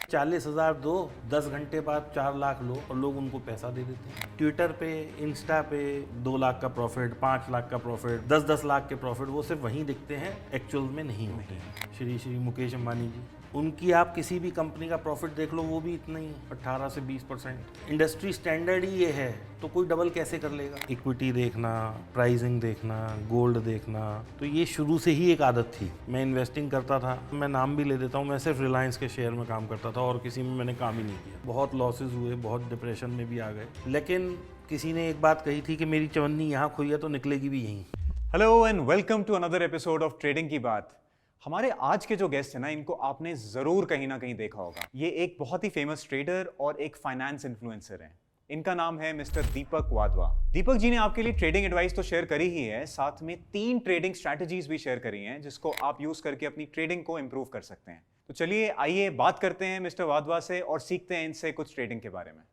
40,000 दो, 10 घंटे बाद 4 लाख लो और लोग उनको पैसा दे देते हैं। ट्विटर पे, इंस्टा पे 2 लाख का प्रॉफिट, 5 लाख का प्रॉफिट, 10-10 लाख के प्रॉफिट वो सिर्फ वहीं दिखते हैं, एक्चुअल में नहीं होते हैं। श्री मुकेश अंबानी जी, उनकी आप किसी भी कंपनी का प्रॉफिट देख लो, वो भी इतना ही 18 से 20%। इंडस्ट्री स्टैंडर्ड ही ये है, तो कोई डबल कैसे कर लेगा। इक्विटी देखना, प्राइसिंग देखना, गोल्ड देखना, तो ये शुरू से ही एक आदत थी। मैं इन्वेस्टिंग करता था, मैं नाम भी ले देता हूँ, मैं सिर्फ रिलायंस के शेयर में काम करता था और किसी में मैंने काम ही नहीं किया। बहुत लॉसेज हुए, बहुत डिप्रेशन में भी आ गए, लेकिन किसी ने एक बात कही थी कि मेरी चवन्नी यहाँ खोई है तो निकलेगी भी यहीं। Hello and welcome to another episode of trading की बात। हमारे आज के जो गेस्ट हैं ना, इनको आपने जरूर कहीं ना कहीं देखा होगा। ये एक बहुत ही फेमस ट्रेडर और एक फाइनेंस इन्फ्लुएंसर हैं। इनका नाम है मिस्टर दीपक वाधवा। दीपक जी ने आपके लिए ट्रेडिंग एडवाइस तो शेयर करी ही है, साथ में 3 ट्रेडिंग स्ट्रैटेजीज भी शेयर करी हैं जिसको आप यूज करके अपनी ट्रेडिंग को इंप्रूव कर सकते हैं। तो चलिए आइए बात करते हैं मिस्टर वाधवा से और सीखते हैं इनसे कुछ ट्रेडिंग के बारे में।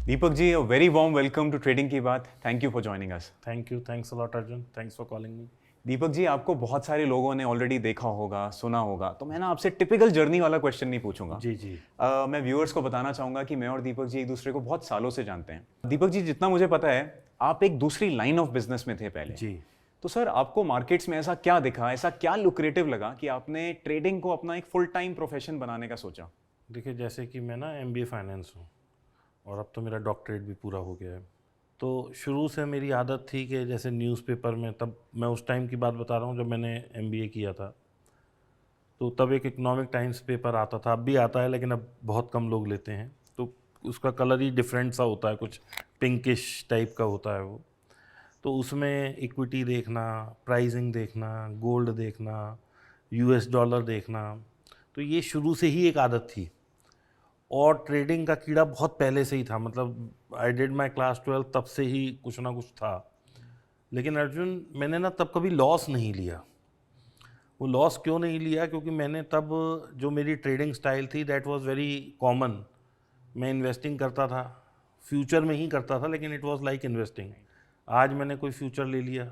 Deepak ji, a very warm welcome to trading की बात। Thank you for joining us. Thank you, thanks a lot Arjun, thanks for calling me. Deepak ji, आपको बहुत सारे लोगों ने ऑलरेडी देखा होगा, सुना होगा, तो मैं ना आपसे टिपिकल जर्नी वाला क्वेश्चन नहीं पूछूंगा। जी जी। मैं व्यूअर्स को बताना चाहूंगा कि मैं और दीपक जी एक दूसरे को बहुत सालों से जानते हैं। दीपक जी, जितना मुझे पता है आप एक दूसरी लाइन ऑफ बिजनेस में थे पहले। जी। तो सर, आपको मार्केट्स में ऐसा क्या दिखा, ऐसा क्या लुक्रेटिव लगा कि आपने ट्रेडिंग को अपना एक फुल टाइम प्रोफेशन बनाने का सोचा? देखिए, जैसे कि मैं ना MBA फाइनेंस हूँ और अब तो मेरा डॉक्टरेट भी पूरा हो गया है। तो शुरू से मेरी आदत थी कि जैसे न्यूज़पेपर में, तब मैं उस टाइम की बात बता रहा हूँ जब मैंने MBA किया था, तो तब एक इकोनॉमिक टाइम्स पेपर आता था, अब भी आता है लेकिन अब बहुत कम लोग लेते हैं। तो उसका कलर ही डिफरेंट सा होता है, कुछ पिंकिश टाइप का होता है वो। तो उसमें इक्विटी देखना, प्राइसिंग देखना, गोल्ड देखना, US डॉलर देखना, तो ये शुरू से ही एक आदत थी। और ट्रेडिंग का कीड़ा बहुत पहले से ही था, मतलब आई डिड माई क्लास 12 तब से ही कुछ ना कुछ था। लेकिन अर्जुन, मैंने ना तब कभी लॉस नहीं लिया। वो लॉस क्यों नहीं लिया? क्योंकि मैंने तब, जो मेरी ट्रेडिंग स्टाइल थी दैट वाज वेरी कॉमन। मैं इन्वेस्टिंग करता था, फ्यूचर में ही करता था, लेकिन इट वाज लाइक इन्वेस्टिंग। आज मैंने कोई फ्यूचर ले लिया,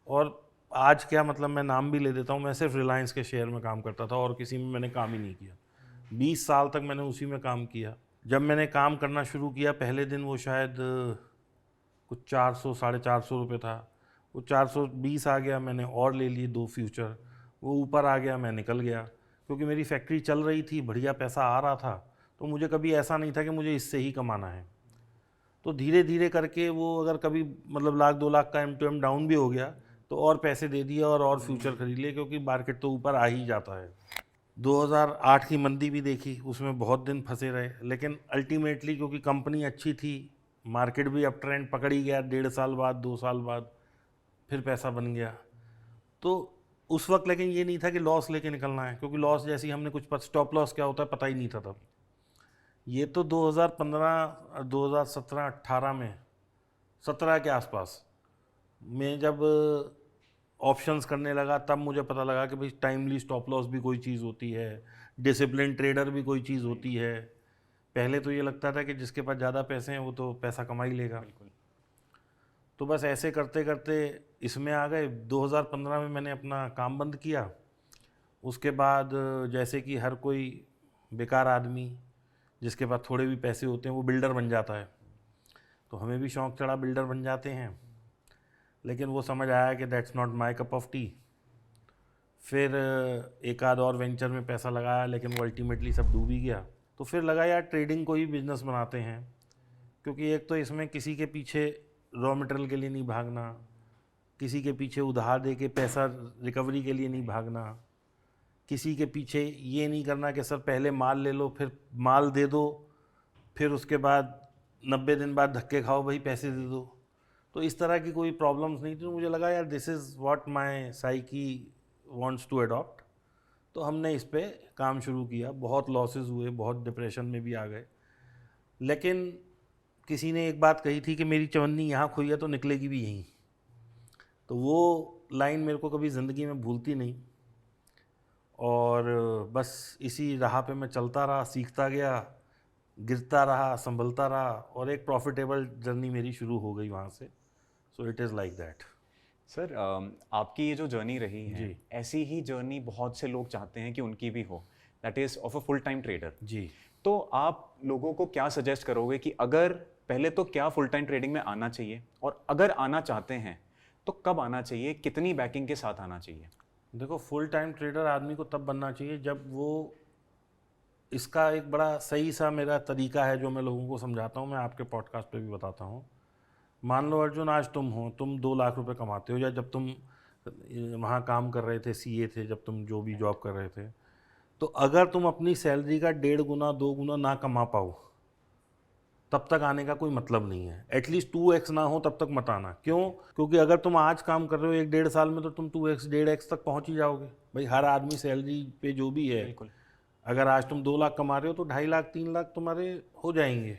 और आज क्या, मतलब मैं नाम भी ले देता हूँ, मैं सिर्फ रिलायंस के शेयर में काम करता था और किसी में मैंने काम ही नहीं किया। 20 साल तक मैंने उसी में काम किया। जब मैंने काम करना शुरू किया, पहले दिन वो शायद कुछ 400 450 रुपये था। वो 420 आ गया, मैंने और ले लिए 2 फ्यूचर। वो ऊपर आ गया, मैं निकल गया, क्योंकि मेरी फैक्ट्री चल रही थी, बढ़िया पैसा आ रहा था। तो मुझे कभी ऐसा नहीं था कि मुझे इससे ही कमाना है। तो धीरे धीरे करके वो, अगर कभी मतलब लाख 2 लाख का M2M डाउन भी हो गया तो और पैसे दे दिए और फ्यूचर खरीद लिए, क्योंकि मार्केट तो ऊपर आ ही जाता है। 2008 की मंदी भी देखी, उसमें बहुत दिन फंसे रहे, लेकिन अल्टीमेटली क्योंकि कंपनी अच्छी थी, मार्केट भी अप ट्रेंड पकड़ ही गया, 1.5 साल बाद, 2 साल बाद फिर पैसा बन गया। तो उस वक्त लेकिन ये नहीं था कि लॉस लेके निकलना है, क्योंकि लॉस जैसी हमने कुछ स्टॉप लॉस क्या होता है पता ही नहीं था तब। ये तो 2015 2017 18 में, 17 के आसपास मैं जब ऑप्शंस करने लगा, तब मुझे पता लगा कि भाई टाइमली स्टॉप लॉस भी कोई चीज़ होती है, डिसिप्लिन ट्रेडर भी कोई चीज़ होती है। पहले तो ये लगता था कि जिसके पास ज़्यादा पैसे हैं वो तो पैसा कमा ही लेगा। बिल्कुल। तो बस ऐसे करते करते इसमें आ गए। 2015 में मैंने अपना काम बंद किया। उसके बाद जैसे कि हर कोई बेकार आदमी जिसके पास थोड़े भी पैसे होते हैं वो बिल्डर बन जाता है, तो हमें भी शौक़ चढ़ा, बिल्डर बन जाते हैं। लेकिन वो समझ आया कि that's not my cup of T. फिर एक आध और वेंचर में पैसा लगाया, लेकिन वो अल्टीमेटली सब डूब ही गया। तो फिर लगा यार ट्रेडिंग को ही बिजनेस बनाते हैं, क्योंकि एक तो इसमें किसी के पीछे रॉ मटेरियल के लिए नहीं भागना, किसी के पीछे उधार दे के पैसा रिकवरी के लिए नहीं भागना, किसी के पीछे ये नहीं करना कि सर पहले माल ले लो, फिर माल दे दो, फिर उसके बाद 90 दिन बाद धक्के खाओ, भाई पैसे दे दो। तो इस तरह की कोई प्रॉब्लम्स नहीं थी। तो मुझे लगा यार this is what my psyche wants to adopt. तो हमने इस पे काम शुरू किया। बहुत लॉसेस हुए, बहुत डिप्रेशन में भी आ गए, लेकिन किसी ने एक बात कही थी कि मेरी चवन्नी यहाँ खोई है तो निकलेगी भी यहीं। तो वो लाइन मेरे को कभी ज़िंदगी में भूलती नहीं, और बस इसी राह पे मैं चलता रहा, सीखता गया, गिरता रहा, संभलता रहा, और एक प्रॉफिटेबल जर्नी मेरी शुरू हो गई वहाँ से। So it is like that. Sir आपकी ये जो जर्नी रही है, जी। ऐसी ही जर्नी बहुत से लोग चाहते हैं कि उनकी भी हो, that is of a full time trader. जी। तो आप लोगों को क्या सजेस्ट करोगे कि अगर पहले तो क्या फुल टाइम ट्रेडिंग में आना चाहिए, और अगर आना चाहते हैं तो कब आना चाहिए, कितनी बैकिंग के साथ आना चाहिए? देखो, फुल टाइम ट्रेडर आदमी को तब बनना चाहिए जब वो, इसका एक बड़ा सही सा मेरा तरीका है जो मैं लोगों को समझाता हूँ, मैं आपके पॉडकास्ट पे भी बताता हूँ। मान लो अर्जुन, आज तुम 2 लाख रुपए कमाते हो, या जब तुम वहाँ काम कर रहे थे, सीए थे, जब तुम जो भी जॉब कर रहे थे, तो अगर तुम अपनी सैलरी का 1.5 गुना 2 गुना ना कमा पाओ, तब तक आने का कोई मतलब नहीं है। एटलीस्ट 2x ना हो तब तक मत आना। क्यों? क्योंकि अगर तुम आज काम कर रहे हो 1-1.5 साल में, तो तुम 2x 1.5x तक पहुंच ही जाओगे। भाई हर आदमी सैलरी पे जो भी है, बिल्कुल। अगर आज तुम 2 लाख कमा रहे हो तो 2.5 लाख 3 लाख तुम्हारे हो जाएंगे,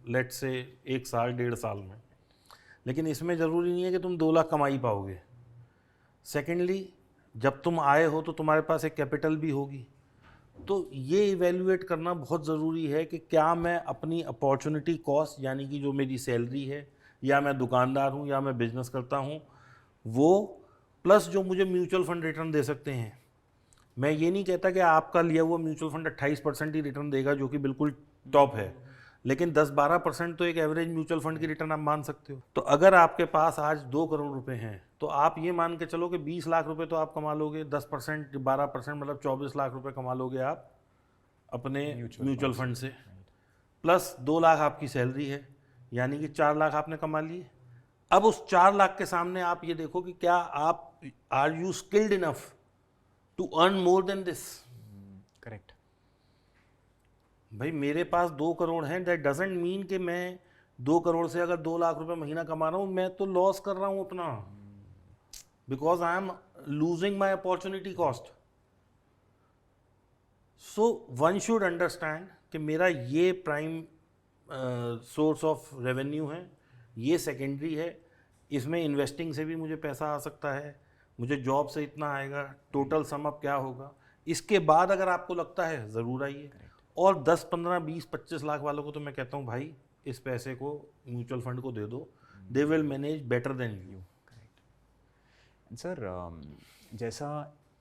लेट से 1 साल 1.5 साल में। लेकिन इसमें ज़रूरी नहीं है कि तुम 2 लाख कमा ही पाओगे। सेकेंडली, जब तुम आए हो तो तुम्हारे पास एक कैपिटल भी होगी। तो ये इवेल्युएट करना बहुत ज़रूरी है कि क्या मैं अपनी अपॉर्चुनिटी कॉस्ट, यानी कि जो मेरी सैलरी है, या मैं दुकानदार हूँ या मैं बिजनेस करता हूँ, वो प्लस जो मुझे म्यूचुअल फंड रिटर्न दे सकते हैं। मैं ये नहीं कहता कि आपका लिया हुआ म्यूचुअल फंड 28% ही रिटर्न देगा, जो कि बिल्कुल टॉप है, लेकिन 10-12% तो एक एवरेज म्यूचुअल फंड की रिटर्न आप मान सकते हो। तो अगर आपके पास आज 2 करोड़ रुपए हैं, तो आप ये मान के चलो कि 20 लाख रुपए तो आप कमा लोगे। 10%, 12%, मतलब 24 लाख रुपए कमा लोगे आप अपने म्यूचुअल फंड से। प्लस 2 लाख आपकी सैलरी है, यानी कि 4 लाख आपने कमा लिए। अब उस 4 लाख के सामने आप ये देखो कि क्या आप, are you skilled enough to earn more than this. Correct. भाई मेरे पास 2 करोड़ हैं, दैट डजेंट मीन कि मैं 2 करोड़ से अगर 2 लाख रुपए महीना कमा रहा हूँ, मैं तो लॉस कर रहा हूँ अपना, because I am losing my opportunity cost. So one should understand कि मेरा ये प्राइम सोर्स ऑफ रेवेन्यू है, ये सेकेंडरी है, इसमें इन्वेस्टिंग से भी मुझे पैसा आ सकता है, मुझे जॉब से इतना आएगा, टोटल सम अप क्या होगा। इसके बाद अगर आपको लगता है, ज़रूर आइए। और 10, 15, 20, 25 लाख वालों को तो मैं कहता हूँ भाई इस पैसे को म्यूचुअल फंड को दे दो, they will manage better than you. Sir जैसा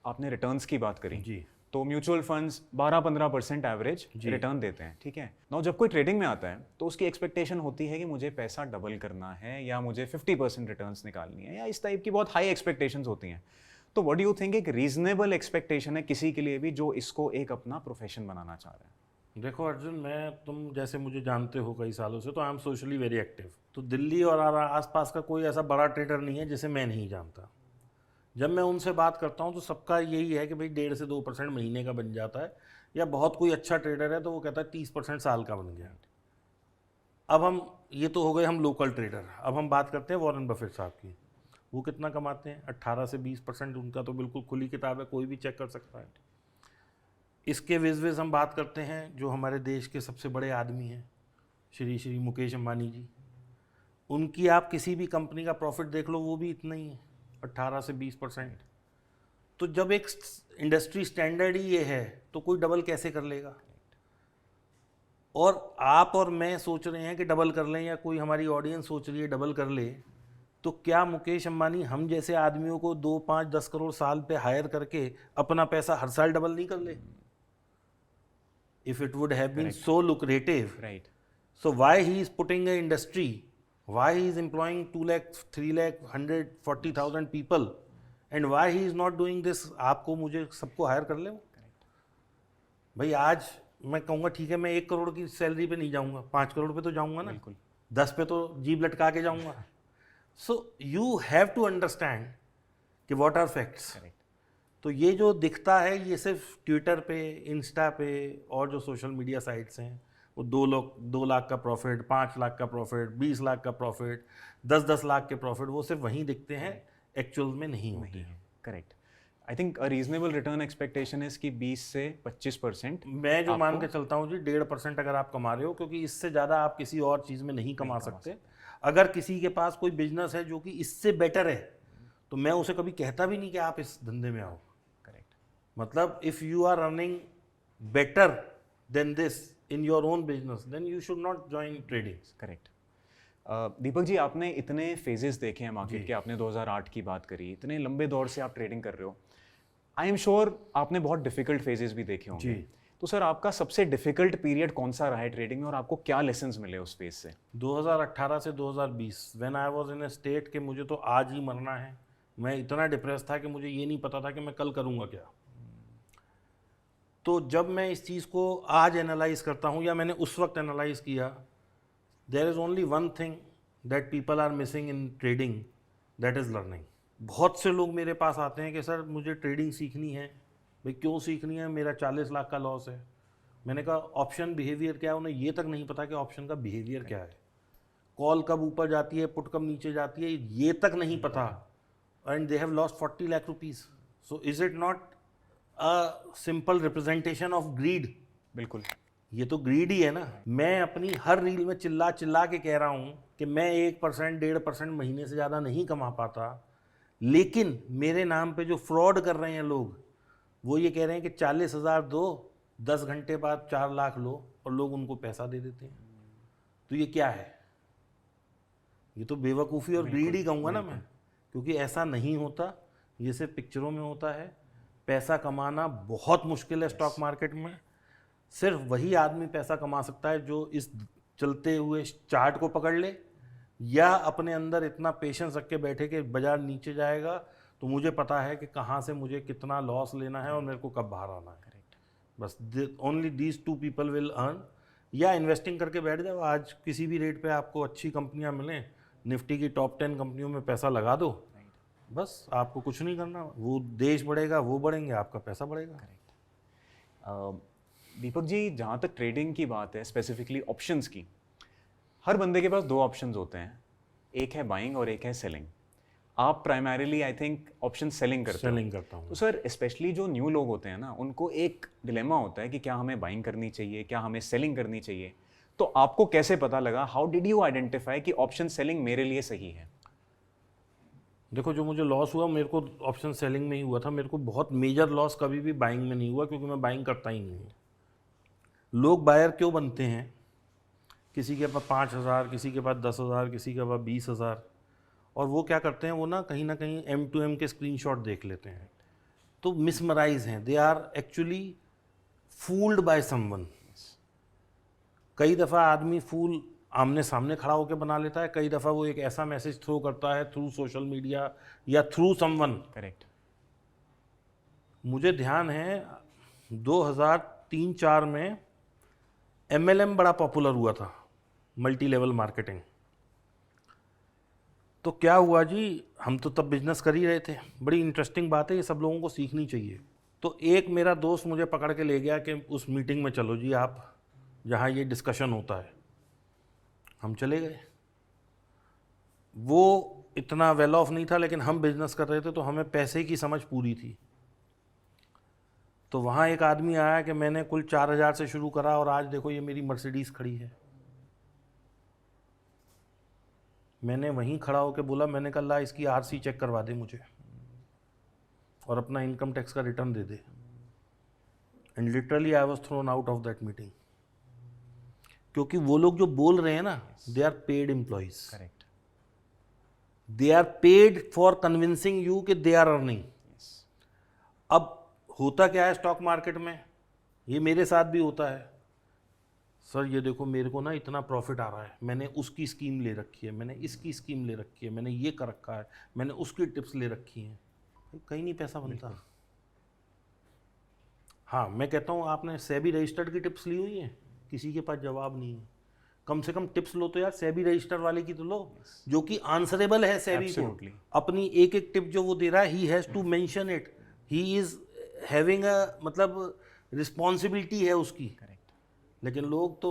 आपने रिटर्न्स की बात करी, जी। तो म्यूचुअल फंड्स 12-15% एवरेज रिटर्न देते हैं, ठीक है। नाउ जब कोई ट्रेडिंग में आता है तो उसकी एक्सपेक्टेशन होती है कि मुझे पैसा डबल करना है, या मुझे 50% रिटर्न्स निकालनी है, या इस टाइप की बहुत हाई एक्सपेक्टेशंस होती हैं। तो व्हाट डू यू थिंक एक रीजनेबल एक्सपेक्टेशन है किसी के लिए भी जो इसको एक अपना प्रोफेशन बनाना चाह रहा है? देखो अर्जुन, मैं, तुम जैसे मुझे जानते हो कई सालों से, तो I am socially very active. तो दिल्ली और आसपास का कोई ऐसा बड़ा ट्रेडर नहीं है जिसे मैं नहीं जानता। जब मैं उनसे बात करता हूँ तो सबका यही है कि भाई 1.5 से 2% महीने का बन जाता है, या बहुत कोई अच्छा ट्रेडर है तो वो कहता है 30% साल का बन गया। अब हम, ये तो हो गए हम लोकल ट्रेडर, अब हम बात करते हैं वॉरेन बफेट साहब की। वो कितना कमाते हैं? 18 से 20%। उनका तो बिल्कुल खुली किताब है, कोई भी चेक कर सकता है। इसके विज हम बात करते हैं जो हमारे देश के सबसे बड़े आदमी हैं, श्री मुकेश अंबानी जी। उनकी आप किसी भी कंपनी का प्रॉफिट देख लो, वो भी इतना ही है, 18 से 20%। तो जब एक इंडस्ट्री स्टैंडर्ड ही ये है, तो कोई डबल कैसे कर लेगा? और आप और मैं सोच रहे हैं कि डबल कर लें, या कोई हमारी ऑडियंस सोच रही है डबल कर ले, तो क्या मुकेश अंबानी हम जैसे आदमियों को 2, 5, 10 करोड़ साल पे हायर करके अपना पैसा हर साल डबल नहीं कर ले? If it would have been so lucrative, right. so why he is putting a industry, why he is employing 2 lakh, 3 lakh, 140,000 people, and why he is not doing this? आपको मुझे सबको हायर कर ले वो। भाई आज मैं कहूँगा ठीक है, मैं 1 करोड़ की सैलरी पे नहीं जाऊँगा, 5 करोड़ पे तो जाऊँगा ना, बिल्कुल। 10 पे तो जीभ लटका के जाऊँगा। So you have to understand कि व्हाट आर फैक्ट्स। करेक्ट। तो ये जो दिखता है ये सिर्फ ट्विटर पे, इंस्टा पे और जो सोशल मीडिया साइट्स हैं, वो 2 लाख का प्रॉफिट, 5 लाख का प्रॉफिट, 20 लाख का प्रॉफिट, 10-10 लाख के प्रॉफिट, वो सिर्फ वहीं दिखते हैं, एक्चुअल में नहीं होते हैं। Correct. I think a reasonable return expectation है कि 20 से 25%। मैं जो मान के चलता हूँ जी, 1.5% अगर आप कमा रहे हो, क्योंकि इससे ज़्यादा आप किसी और चीज़ में नहीं कमा सकते। अगर किसी के पास कोई बिजनेस है जो कि इससे बेटर है, तो मैं उसे कभी कहता भी नहीं कि आप इस धंधे में आओ। करेक्ट। मतलब if you are running better then this in your own business, then you should not join trading. Correct. Deepak ji, आपने इतने फेजेस देखे हैं मार्केट के, आपने 2008 की बात करी, इतने लंबे दौर से आप ट्रेडिंग कर रहे हो, आई एम श्योर आपने बहुत डिफिकल्ट फेजेस भी देखे होंगे। तो सर, आपका सबसे डिफिकल्ट पीरियड कौन सा रहा है ट्रेडिंग में और आपको क्या लेसन्स मिले उस फेज से? 2018 से 2020 when I was in A state कि मुझे तो आज ही मरना है, मैं इतना डिप्रेस था कि मुझे ये नहीं पता था कि मैं कल करूँगा क्या। तो जब मैं इस चीज़ को आज एनालाइज करता हूँ या मैंने उस वक्त एनालाइज किया, there is only one thing that people are missing in trading, that is learning. बहुत से लोग मेरे पास आते हैं कि सर मुझे ट्रेडिंग सीखनी है। भाई क्यों सीखनी है? मेरा 40 लाख का लॉस है। मैंने कहा ऑप्शन बिहेवियर क्या है? उन्हें ये तक नहीं पता कि ऑप्शन का बिहेवियर क्या है, कॉल कब ऊपर जाती है, पुट कब नीचे जाती है, ये तक नहीं पता। And they have lost 40 lakh rupees. So is it not a simple representation of greed? बिल्कुल, ये तो ग्रीड ही है ना। मैं अपनी हर रील में चिल्ला चिल्ला के कह रहा हूँ कि मैं 1% 1.5% महीने से ज़्यादा नहीं कमा पाता, लेकिन मेरे नाम पे जो फ्रॉड कर रहे हैं लोग, वो ये कह रहे हैं कि 40,000 दो, 10 घंटे बाद 4 लाख लो, और लोग उनको पैसा दे देते हैं। तो ये क्या है? ये तो बेवकूफ़ी और ग्रीड ही कहूँगा ना मैं, क्योंकि ऐसा नहीं होता। ये सिर्फ पिक्चरों में होता है। पैसा कमाना बहुत मुश्किल है स्टॉक मार्केट में। सिर्फ वही आदमी पैसा कमा सकता है जो इस चलते हुए चार्ट को पकड़ ले, या अपने अंदर इतना पेशेंस रख के बैठे कि बाजार नीचे जाएगा तो मुझे पता है कि कहाँ से मुझे कितना लॉस लेना है और मेरे को कब बाहर आना है। बस only these 2 people will earn. या इन्वेस्टिंग करके बैठ जाओ, आज किसी भी रेट पे आपको अच्छी कंपनियां मिलें, निफ्टी की टॉप 10 कंपनियों में पैसा लगा दो, बस आपको कुछ नहीं करना। वो देश बढ़ेगा, वो बढ़ेंगे, आपका पैसा बढ़ेगा। दीपक जी, जहाँ तक ट्रेडिंग की बात है, स्पेसिफिकली ऑप्शंस की, हर बंदे के पास 2 ऑप्शंस होते हैं, एक है बाइंग और एक है सेलिंग। आप primarily I think option selling करते हो। सेलिंग करता हूँ। तो सर, स्पेशली जो न्यू लोग होते हैं ना, उनको एक डिलेमा होता है कि क्या हमें बाइंग करनी चाहिए, क्या हमें सेलिंग करनी चाहिए। तो आपको कैसे पता लगा, हाउ डिड यू आइडेंटिफाई कि ऑप्शन सेलिंग मेरे लिए सही है? देखो, जो मुझे लॉस हुआ मेरे को ऑप्शन सेलिंग में ही हुआ था। मेरे को बहुत मेजर लॉस कभी भी बाइंग में नहीं हुआ, क्योंकि मैं बाइंग करता ही नहीं हूँ। लोग बायर क्यों बनते हैं? किसी के पास 5,000, किसी के पास 10,000, किसी के पास 20,000, और वो क्या करते हैं, वो ना कहीं M2M के स्क्रीनशॉट देख लेते हैं, तो मिसमराइज हैं। They are actually fooled by someone. कई दफ़ा आदमी फूल आमने सामने खड़ा होकर बना लेता है, कई दफ़ा वो एक ऐसा मैसेज थ्रो करता है थ्रू सोशल मीडिया या थ्रू समवन। करेक्ट। मुझे ध्यान है 2003-4 में MLM बड़ा पॉपुलर हुआ था, मल्टी लेवल मार्केटिंग। तो क्या हुआ जी, हम तो तब बिजनेस कर ही रहे थे। बड़ी इंटरेस्टिंग बात है, ये सब लोगों को सीखनी चाहिए। तो एक मेरा दोस्त मुझे पकड़ के ले गया कि उस मीटिंग में चलो जी आप, जहाँ ये डिस्कशन होता है। हम चले गए। वो इतना वेल ऑफ नहीं था, लेकिन हम बिजनेस कर रहे थे तो हमें पैसे की समझ पूरी थी। तो वहाँ एक आदमी आया कि मैंने कुल 4,000 से शुरू करा और आज देखो ये मेरी मर्सिडीज़ खड़ी है। मैंने वहीं खड़ा होकर बोला, मैंने कहा ला इसकी RC चेक करवा दे मुझे और अपना इनकम टैक्स का रिटर्न दे दे। And literally I was thrown out of that meeting, क्योंकि वो लोग जो बोल रहे हैं ना, they are paid employees. Correct. They are paid for convincing you कि दे आर अर्निंग। अब होता क्या है स्टॉक मार्केट में, ये मेरे साथ भी होता है। सर ये देखो मेरे को ना इतना प्रॉफिट आ रहा है, मैंने उसकी स्कीम ले रखी है, मैंने इसकी स्कीम ले रखी है, मैंने ये कर रखा है, मैंने उसकी टिप्स ले रखी हैं। कहीं नहीं पैसा बनता। हाँ, मैं कहता हूँ आपने सेबी रजिस्टर्ड की टिप्स ली हुई हैं? किसी के पास जवाब नहीं है। कम से कम टिप्स लो तो यार सेबी रजिस्टर्ड वाले की तो लो, जो कि आंसरेबल है सेबी को। अपनी एक एक टिप जो वो दे रहा है, he has to mention it, he is having a, मतलब रिस्पॉन्सिबिलिटी है उसकी। लेकिन लोग तो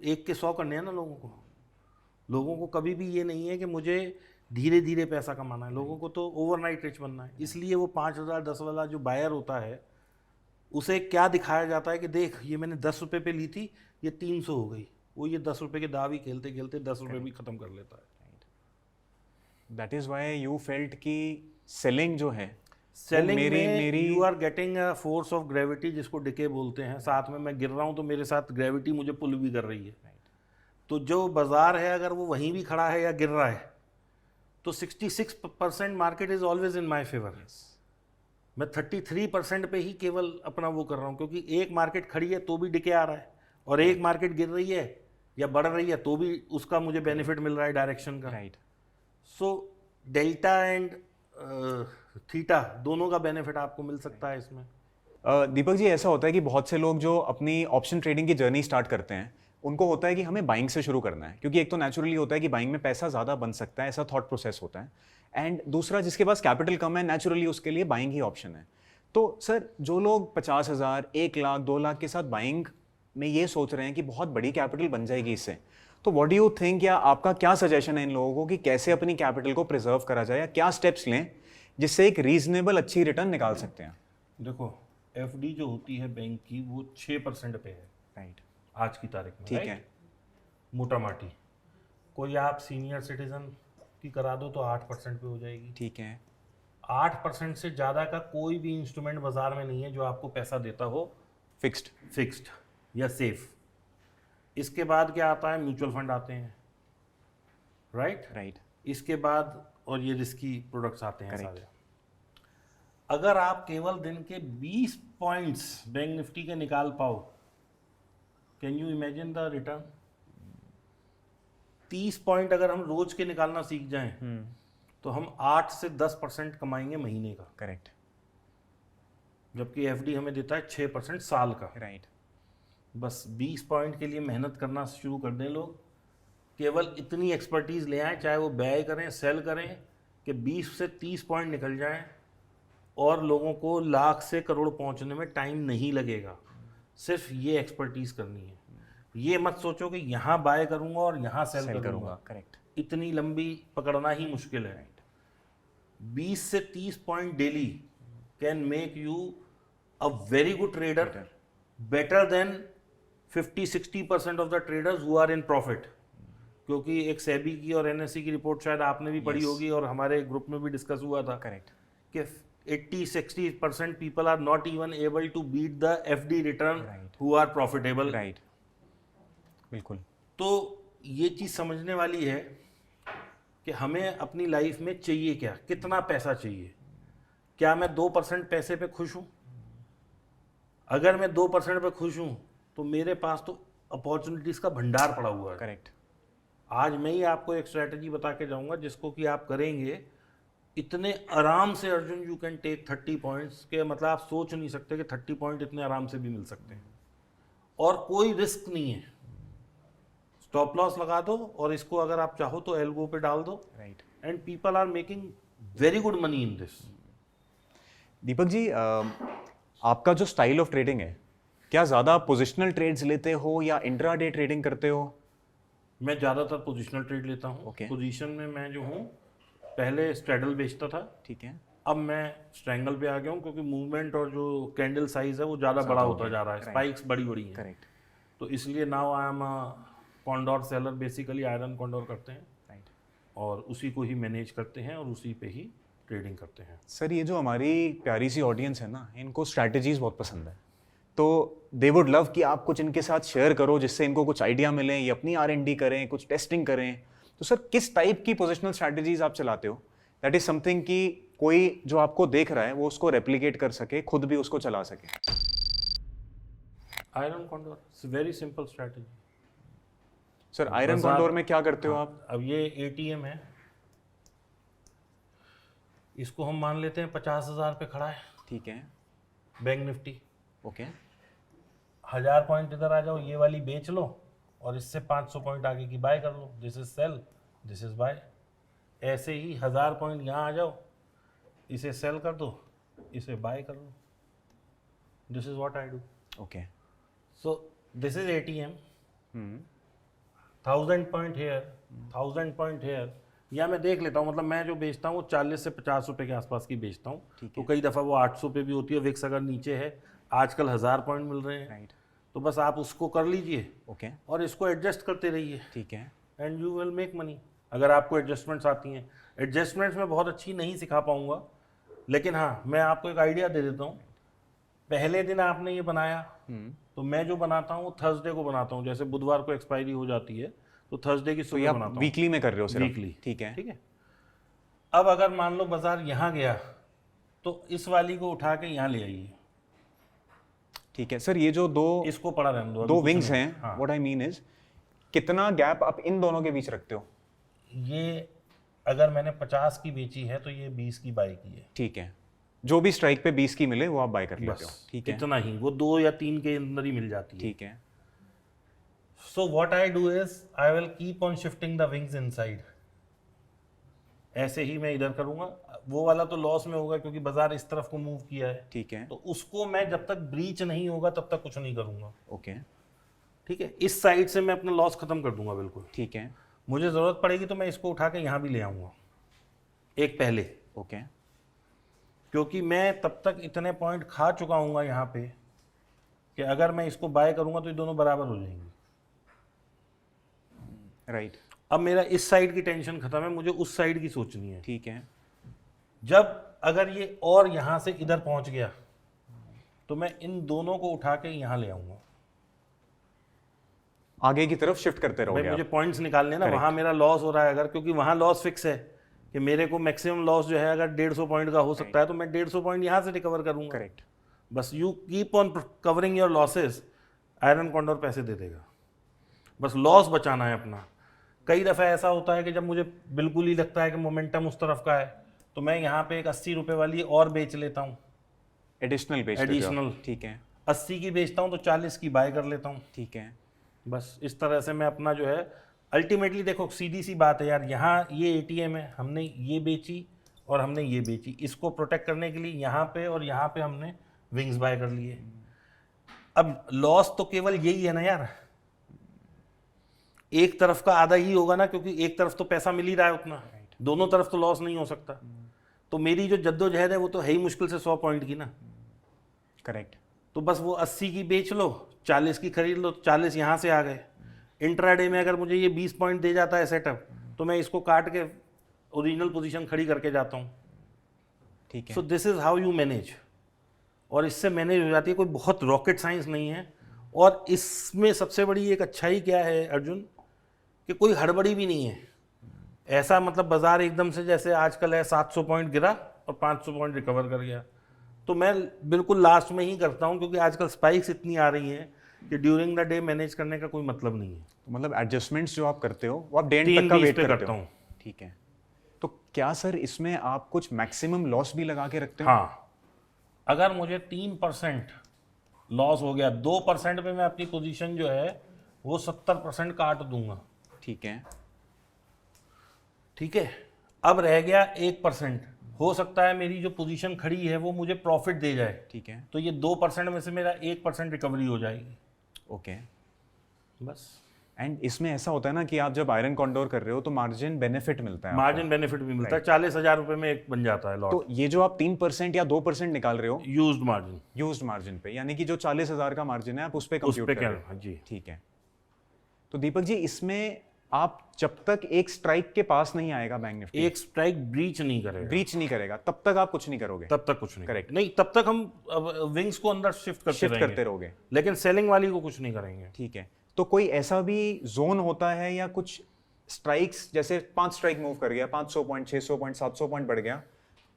एक के 100 करने हैं ना लोगों को कभी भी ये नहीं है कि मुझे धीरे धीरे पैसा कमाना है। लोगों को तो ओवरनाइट रिच बनना है। इसलिए वो 5,000 10 वाला जो बायर होता है, उसे क्या दिखाया जाता है कि देख ये मैंने 10 रुपये पे ली थी, ये 300 हो गई। वो ये 10 रुपये के दाव ही खेलते खेलते 10 रुपये भी ख़त्म कर लेता है। That is why you felt कि सेलिंग जो है, सेलिंग में you are getting a force of gravity, जिसको डिके बोलते हैं। साथ में मैं गिर रहा हूँ तो मेरे साथ ग्रेविटी मुझे पुल भी कर रही है। तो जो बाजार है अगर वो वहीं भी खड़ा है या गिर रहा है तो 66% market is always in my favour. मैं 33% पे ही केवल अपना वो कर रहा हूँ, क्योंकि एक मार्केट खड़ी है तो भी डिके आ रहा है और एक मार्केट गिर रही है या बढ़ रही है तो भी उसका मुझे बेनिफिट मिल रहा है डायरेक्शन का। Right. So delta and theta दोनों का बेनिफिट आपको मिल सकता है इसमें। दीपक जी, ऐसा होता है कि बहुत से लोग जो अपनी ऑप्शन ट्रेडिंग की जर्नी स्टार्ट करते हैं उनको होता है कि हमें बाइंग से शुरू करना है, क्योंकि एक तो नेचुरली होता है कि बाइंग में पैसा ज़्यादा बन सकता है, ऐसा थॉट प्रोसेस होता है, एंड दूसरा जिसके पास कैपिटल कम है नेचुरली उसके लिए बाइंग ही ऑप्शन है। तो सर, जो लोग 50,000, 1 लाख, 2 लाख के साथ बाइंग में ये सोच रहे हैं कि बहुत बड़ी कैपिटल बन जाएगी इससे, तो व्हाट डू यू थिंक, या आपका क्या सजेशन है इन लोगों को कि कैसे अपनी कैपिटल को प्रिजर्व करा जाए, या क्या स्टेप्स लें जिससे एक रीजनेबल अच्छी रिटर्न निकाल सकते हैं? देखो, एफडी जो होती है बैंक की वो 6% पे है राइट। आज की तारीख में। ठीक है। मोटा माटी कोई आप सीनियर सिटीजन की करा दो तो 8% पे हो जाएगी। ठीक है। 8% से ज़्यादा का कोई भी इंस्ट्रूमेंट बाजार में नहीं है जो आपको पैसा देता हो फिक्स्ड या सेफ। इसके बाद क्या आता है? म्यूचुअल फंड आते हैं, राइट। इसके बाद और ये रिस्की प्रोडक्ट्स आते हैं सारे। अगर आप केवल दिन के 20 पॉइंट्स बैंक निफ्टी के निकाल पाओ, can you imagine the return? 30 point अगर हम रोज के निकालना सीख जाएं तो हम 8 से 10% कमाएंगे महीने का। करेक्ट। जबकि एफडी हमें देता है 6% साल का। राइट। बस 20 पॉइंट के लिए मेहनत करना शुरू कर दें लोग, केवल इतनी एक्सपर्टीज ले आएं, चाहे वो बाय करें सेल करें, कि 20 से 30 पॉइंट निकल जाएं और लोगों को लाख से करोड़ पहुंचने में टाइम नहीं लगेगा। सिर्फ ये एक्सपर्टीज करनी है। ये मत सोचो कि यहाँ बाय करूंगा और यहाँ सेल करूंगा। करेक्ट। इतनी लंबी पकड़ना ही मुश्किल है। 20 से 30 point daily can make you a very good trader, better than 50-60% of the traders who are in profit. क्योंकि एक सेबी की और एनएससी की रिपोर्ट शायद आपने भी पढ़ी होगी और हमारे ग्रुप में भी डिस्कस हुआ था। करेक्ट। कि 80-60% people are not even able to beat the FD return who are profitable. Right. बिल्कुल। तो ये चीज़ समझने वाली है कि हमें अपनी लाइफ में चाहिए क्या, कितना पैसा चाहिए। क्या मैं 2% पैसे पे खुश हूँ? अगर मैं 2% पे खुश हूँ तो मेरे पास तो अपॉर्चुनिटीज़ का भंडार पड़ा हुआ है। करेक्ट। आज मैं ही आपको एक स्ट्रैटेजी बता के जाऊंगा जिसको कि आप करेंगे इतने आराम से। Arjun, you can take 30 points के, मतलब आप सोच नहीं सकते कि 30 पॉइंट इतने आराम से भी मिल सकते हैं और कोई रिस्क नहीं है। स्टॉप लॉस लगा दो और इसको अगर आप चाहो तो एल्बो पे डाल दो। Right. And people are making very good money in this. Deepak ji, आपका जो स्टाइल ऑफ ट्रेडिंग है, क्या ज़्यादा पोजिशनल ट्रेड्स लेते हो या इंट्राडे ट्रेडिंग करते हो? मैं ज़्यादातर पोजिशनल ट्रेड लेता हूँ। Okay. पोजीशन में मैं जो हूँ पहले स्ट्रैडल बेचता था। ठीक है। अब मैं स्ट्रैंगल पे आ गया हूँ क्योंकि मूवमेंट और जो कैंडल साइज है वो ज़्यादा बड़ा होता जा रहा है। स्पाइक्स बड़ी बड़ी हैं। करेक्ट। तो इसलिए now I am condor seller. Basically iron condor करते हैं राइट। और उसी को ही मैनेज करते हैं और उसी पे ही ट्रेडिंग करते हैं। सर, ये जो हमारी प्यारी सी ऑडियंस है ना, इनको स्ट्रैटेजीज बहुत पसंद है, तो दे वुड लव कि आप कुछ इनके साथ शेयर करो जिससे इनको कुछ आइडिया मिले, ये अपनी R&D करें, कुछ टेस्टिंग करें। तो सर, किस टाइप की पोजिशनल स्ट्रैटेजीज आप चलाते हो? दैट इज समथिंग कि कोई जो आपको देख रहा है वो उसको रेप्लिकेट कर सके, खुद भी उसको चला सके। Iron condor very simple strategy. Sir, iron condor में क्या करते हो आप? अब ये ATM है, इसको हम मान लेते हैं 50,000 पे खड़ा है। ठीक है। Bank Nifty. ओके। 1000 पॉइंट इधर आ जाओ, ये वाली बेच लो और इससे 500 पॉइंट आगे की बाय कर लो। This is sell, this is buy. ऐसे ही 1000 पॉइंट यहाँ आ जाओ, इसे सेल कर दो, इसे बाय कर लो। This is what I do. Okay. So this is ATM। 1000 point here, 1000 point here, या मैं देख लेता हूँ। मतलब मैं जो बेचता हूँ वो 40 से 50 रुपए के आसपास की बेचता हूँ। तो कई दफ़ा वो 800 पे भी होती है। विक्स अगर नीचे है, आजकल 1000 पॉइंट मिल रहे हैं। राइट। तो बस आप उसको कर लीजिए ओके। और इसको एडजस्ट करते रहिए। ठीक है। And you will make money अगर आपको एडजस्टमेंट्स आती हैं। एडजस्टमेंट्स में बहुत अच्छी नहीं सिखा पाऊंगा, लेकिन हाँ, मैं आपको एक आइडिया दे देता हूँ। पहले दिन आपने ये बनाया तो मैं जो बनाता हूँ वो थर्सडे को बनाता हूँ। जैसे बुधवार को एक्सपायरी हो जाती है तो थर्सडे की तो ये सुबह आप बनाता हूँ वीकली में कर रहे हो सिर्फ? वीकली। ठीक है। ठीक है। अब अगर मान लो बाजार यहाँ गया तो इस वाली को उठा के यहाँ ले आइए, ठीक है सर, ये जो इसको पड़ा रहने दो, अभी दो कुछ विंग्स नहीं। हैं, हाँ, व्हाट आई मीन इज कितना गैप आप इन दोनों के बीच रखते हो? ये अगर मैंने 50 की बेची है तो ये 20 की बाई की है, ठीक है, जो भी स्ट्राइक पे 20 की मिले वो आप बाय कर लेते हो। बस ठीक है, इतना ही, वो 2 या 3 के अंदर ही मिल जाती है। ठीक है, so what I do is I will keep on shifting the wings inside. ऐसे ही मैं इधर करूंगा, वो वाला तो लॉस में होगा क्योंकि बाजार इस तरफ को मूव किया है, ठीक है, तो उसको मैं जब तक ब्रीच नहीं होगा तब तक कुछ नहीं करूंगा। ओके, ठीक है, इस साइड से मैं अपना लॉस खत्म कर दूंगा बिल्कुल। ठीक है, मुझे जरूरत पड़ेगी तो मैं इसको उठा के यहाँ भी ले आऊंगा एक पहले, ओके, क्योंकि मैं तब तक इतने पॉइंट खा चुका हूँगा यहाँ पे कि अगर मैं इसको बाय करूंगा तो ये दोनों बराबर हो जाएंगे। राइट, अब मेरा इस साइड की टेंशन खत्म है, मुझे उस साइड की सोचनी है। ठीक है, जब अगर ये और यहाँ से इधर पहुँच गया तो मैं इन दोनों को उठा के यहाँ ले आऊंगा। आगे की तरफ शिफ्ट करते भाई रहोगे मुझे आप। पॉइंट्स निकालने ना, Correct. वहाँ मेरा लॉस हो रहा है अगर, क्योंकि वहाँ लॉस फिक्स है कि मेरे को मैक्सिमम लॉस जो है अगर 150 पॉइंट का हो सकता है तो मैं 150 पॉइंट यहाँ से रिकवर करूंगा। करेक्ट, बस you keep on covering your losses, iron condor पैसे दे देगा। बस लॉस बचाना है अपना। कई दफ़ा ऐसा होता है कि जब मुझे बिल्कुल ही लगता है कि मोमेंटम उस तरफ का है तो मैं यहाँ पे एक 80 रुपये वाली और बेच लेता हूँ, एडिशनल बेच देते हो। एडिशनल। ठीक है, 80 की बेचता हूँ तो 40 की बाय कर लेता हूँ। ठीक है, बस इस तरह से मैं अपना जो है अल्टीमेटली, देखो सीधी सी बात है यार, यहाँ ये एटीएम है, हमने ये बेची और हमने ये बेची, इसको प्रोटेक्ट करने के लिए यहाँ पे और यहाँ पे हमने विंग्स बाय कर लिए। अब लॉस तो केवल यही है ना यार, एक तरफ का आधा ही होगा ना, क्योंकि एक तरफ तो पैसा मिल ही रहा है उतना, दोनों तरफ तो लॉस नहीं हो सकता। तो मेरी जो जद्दोजहद है वो तो है ही मुश्किल से 100 पॉइंट की ना। करेक्ट, तो बस वो 80 की बेच लो, 40 की खरीद लो, 40 यहाँ से आ गए। इंट्राडे में अगर मुझे ये 20 पॉइंट दे जाता है सेटअप तो मैं इसको काट के ओरिजिनल पोजीशन खड़ी करके जाता हूँ। ठीक है, so this is how you manage, और इससे मैनेज हो जाती है, कोई बहुत रॉकेट साइंस नहीं है। और इसमें सबसे बड़ी एक अच्छाई क्या है अर्जुन, कि कोई हड़बड़ी भी नहीं है। ऐसा मतलब बाजार एकदम से जैसे आजकल है 700 पॉइंट गिरा और 500 पॉइंट रिकवर कर गया, तो मैं बिल्कुल लास्ट में ही करता हूँ, क्योंकि आजकल स्पाइक्स इतनी आ रही हैं कि ड्यूरिंग द डे मैनेज करने का कोई मतलब नहीं है। तो मतलब एडजस्टमेंट्स जो आप करते हो वो आप डे एंड 3 तक का 20 वेट पे करते करता हो। हूँ। ठीक है, तो क्या सर इसमें आप कुछ मैक्सिमम लॉस भी लगा के रखते हो? हाँ, अगर मुझे 3% लॉस हो गया, 2% पे मैं अपनी पोजीशन जो है वो 70% काट दूंगा। ठीक है, ठीक है, अब रह गया 1%, हो सकता है मेरी जो पोजीशन खड़ी है वो मुझे प्रॉफिट दे जाए, ठीक है, तो ये 2% में से मेरा 1% रिकवरी हो जाएगी। ओके। बस एंड इसमें ऐसा होता है ना कि आप जब आयरन कॉन्डोर कर रहे हो तो मार्जिन बेनिफिट मिलता है आपको। मार्जिन बेनिफिट भी मिलता है, 40,000 रुपये में एक बन जाता है लॉट, तो ये जो आप 3% या 2% निकाल रहे हो यूज्ड मार्जिन, यूज्ड मार्जिन पे, यानी कि जो 40,000 का मार्जिन है आप उस पे उस कंप्यूट पे कर क्या? रहे हो। हाँ जी। ठीक है, तो दीपक जी इसमें आप जब तक एक स्ट्राइक के पास नहीं आएगा बैंक निफ्टी, एक स्ट्राइक ब्रीच नहीं करेगा, ब्रीच नहीं करेगा, तब तक आप कुछ नहीं करोगे। तब तक कुछ नहीं। Correct. नहीं, तब तक हम विंग्स को अंदर शिफ्ट शिफ्ट रहेंगे, करते रहोगे। लेकिन सेलिंग वाली को कुछ नहीं करेंगे। ठीक है, तो कोई ऐसा भी जोन होता है या कुछ स्ट्राइक्स, जैसे 5 स्ट्राइक मूव कर गया, 500 पॉइंट, 600 पॉइंट, 700 पॉइंट बढ़ गया,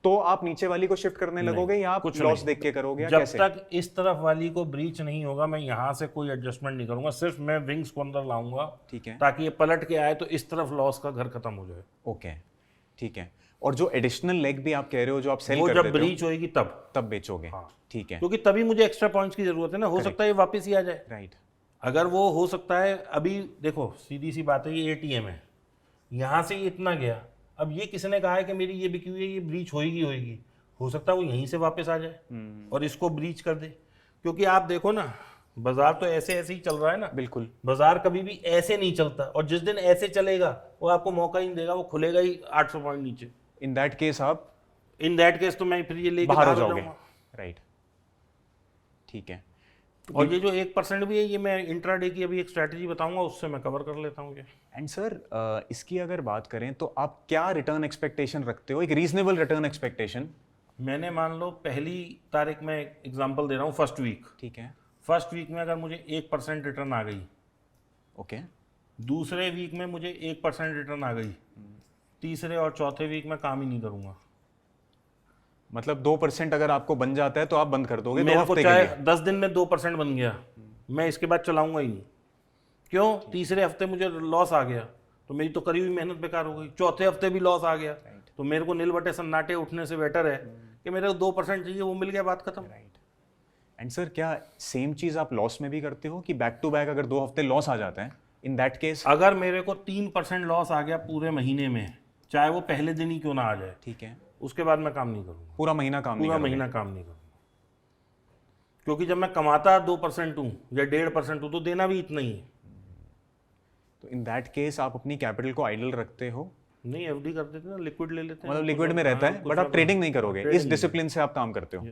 तो आप नीचे वाली को शिफ्ट करने लगोगे या आप कुछ लॉस नहीं। देख के करोगे या जब कैसे? तक इस तरफ वाली को ब्रीच नहीं होगा मैं यहाँ से कोई एडजस्टमेंट नहीं करूंगा, सिर्फ मैं विंग्स को अंदर लाऊंगा ठीक है, ताकि ये पलट के आए तो इस तरफ लॉस का घर खत्म हो जाए। ओके, ठीक है। और जो एडिशनल लेग भी आप कह रहे हो जो आप सेल वो कर जब देते हो ब्रीच होएगी तब बेचोगे। हाँ। ठीक है, क्योंकि तभी मुझे एक्स्ट्रा पॉइंट्स की जरूरत है ना, हो सकता है ये वापस ही आ जाए। राइट, अगर वो हो सकता है, अभी देखो सीधी सी बात है, ये एटीएम है, यहाँ से ये इतना गया, अब ये किसने कहा है कि मेरी ये बिकी हुई है, ये ब्रीच होएगी, हो सकता है वो यहीं से वापस आ जाए और इसको ब्रीच कर दे। क्योंकि आप देखो ना, बाजार तो ऐसे ऐसे ही चल रहा है ना, बिल्कुल। बाजार कभी भी ऐसे नहीं चलता, और जिस दिन ऐसे चलेगा वो आपको मौका ही नहीं देगा, वो खुलेगा ही 800 पॉइंट नीचे। इन दैट केस आप इन दैट केस तो मैं फिर ये लेके बाहर हो जाऊंगा। जाओगे। राइट, ठीक है। और ये जो 1% भी है, ये मैं इंट्राडे की अभी एक स्ट्रैटेजी बताऊंगा, उससे मैं कवर कर लेता हूँ ये। एंड सर इसकी अगर बात करें तो आप क्या रिटर्न एक्सपेक्टेशन रखते हो, एक रीजनेबल रिटर्न एक्सपेक्टेशन? मैंने मान लो पहली तारीख में एग्जांपल दे रहा हूँ, फर्स्ट वीक, ठीक है, फर्स्ट वीक में अगर मुझे 1% रिटर्न आ गई, ओके, दूसरे वीक में मुझे 1% रिटर्न आ गई, तीसरे और चौथे वीक में काम ही नहीं करूंगा। मतलब 2% अगर आपको बन जाता है तो आप बंद कर दोगे 2 मेरे को हफ्ते के चाहे लिए? 10 दिन में 2% बन गया, मैं इसके बाद चलाऊंगा ही नहीं। क्यों? तीसरे हफ्ते मुझे लॉस आ गया तो मेरी तो करी हुई मेहनत बेकार हो गई, चौथे हफ्ते भी लॉस आ गया तो मेरे को नील बटे सन्नाटे उठने से बेटर है कि मेरे को 2% चाहिए, वो मिल गया, बात खत्म। राइट। एंड सर, क्या सेम चीज आप लॉस में भी करते हो कि बैक टू बैक अगर 2 हफ्ते लॉस आ जाता है, इन दैट केस? अगर मेरे को 3% लॉस आ गया पूरे महीने में, चाहे वो पहले दिन ही क्यों ना आ जाए, ठीक है, उसके बाद मैं काम नहीं करूंगा, पूरा महीना काम नहीं पूरा करोगे? महीना काम नहीं करूंगा। क्योंकि जब मैं कमाता 2% हूँ या 1.5% हूँ तो देना भी इतना ही है। तो इन दैट केस आप अपनी कैपिटल को आइडल रखते हो? नहीं, एफडी कर देते हैं, लिक्विड ले लेते हैं, मतलब लिक्विड में रहता है, बट आप ट्रेडिंग नहीं करोगे, इस डिसिप्लिन से आप काम करते हो?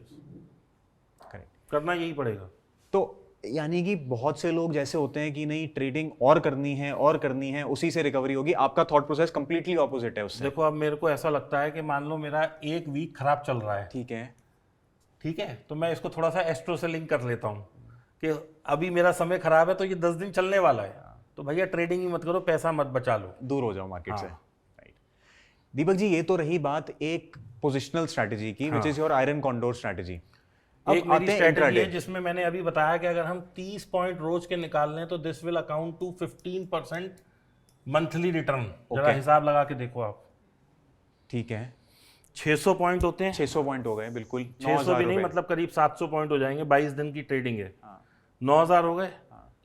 करेक्ट। करना यही पड़ेगा। तो यानी कि बहुत से लोग जैसे होते हैं कि नहीं, ट्रेडिंग और करनी है और करनी है, उसी से रिकवरी होगी। आपका थॉट प्रोसेस कंप्लीटली ऑपोजिट है उससे। देखो, अब मेरे को ऐसा लगता है कि मान लो मेरा एक वीक खराब चल रहा है, ठीक है, ठीक है, तो मैं इसको थोड़ा सा एस्ट्रो से लिंक कर लेता हूँ कि अभी मेरा समय खराब है तो ये 10 दिन चलने वाला है, तो भैया ट्रेडिंग ही मत करो, पैसा मत बचा लो, दूर हो जाओ मार्केट से। हाँ। राइट। दीपक जी, ये तो रही बात एक पोजिशनल स्ट्रैटेजी की, which is your iron condor strategy. एक मेरी स्ट्रेटजी है जिसमें मैंने अभी बताया कि अगर हम 30 पॉइंट रोज के निकाल लें तो this will account to 15% monthly return. जरा हिसाब लगा के देखो आप, ठीक है, 600 पॉइंट होते हैं, 600 पॉइंट हो गए, बिल्कुल 600 भी नहीं, मतलब करीब 700 पॉइंट हो जाएंगे, 22 दिन की ट्रेडिंग है। 9,000 हो गए,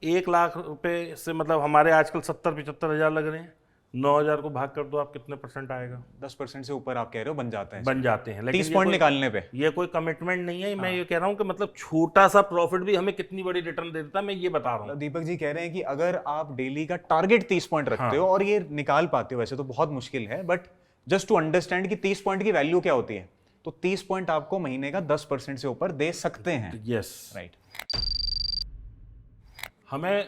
1 लाख रुपए से मतलब हमारे आजकल 70-75 हज़ार लग रहे हैं, 9,000 को भाग कर दो आप, कितने परसेंट आएगा? 10% से ऊपर आप कह रहे हो बन जाता है, बन जाते हैं। लेकिन 30 पॉइंट निकालने पे ये कोई कमिटमेंट नहीं है। मैं ये कह रहा हूँ कि मतलब छोटा सा प्रॉफिट भी हमें कितनी बड़ी रिटर्न दे देता है, मैं ये बता रहा हूँ। दीपक जी कह रहे हैं कि अगर आप डेली का टारगेट 30 पॉइंट रखते हो और ये निकाल पाते हो, वैसे तो बहुत मुश्किल है, बट जस्ट टू अंडरस्टैंड कि 30 पॉइंट की वैल्यू क्या होती है, तो 30 पॉइंट आपको महीने का 10% से ऊपर दे सकते हैं। Yes, right. हमें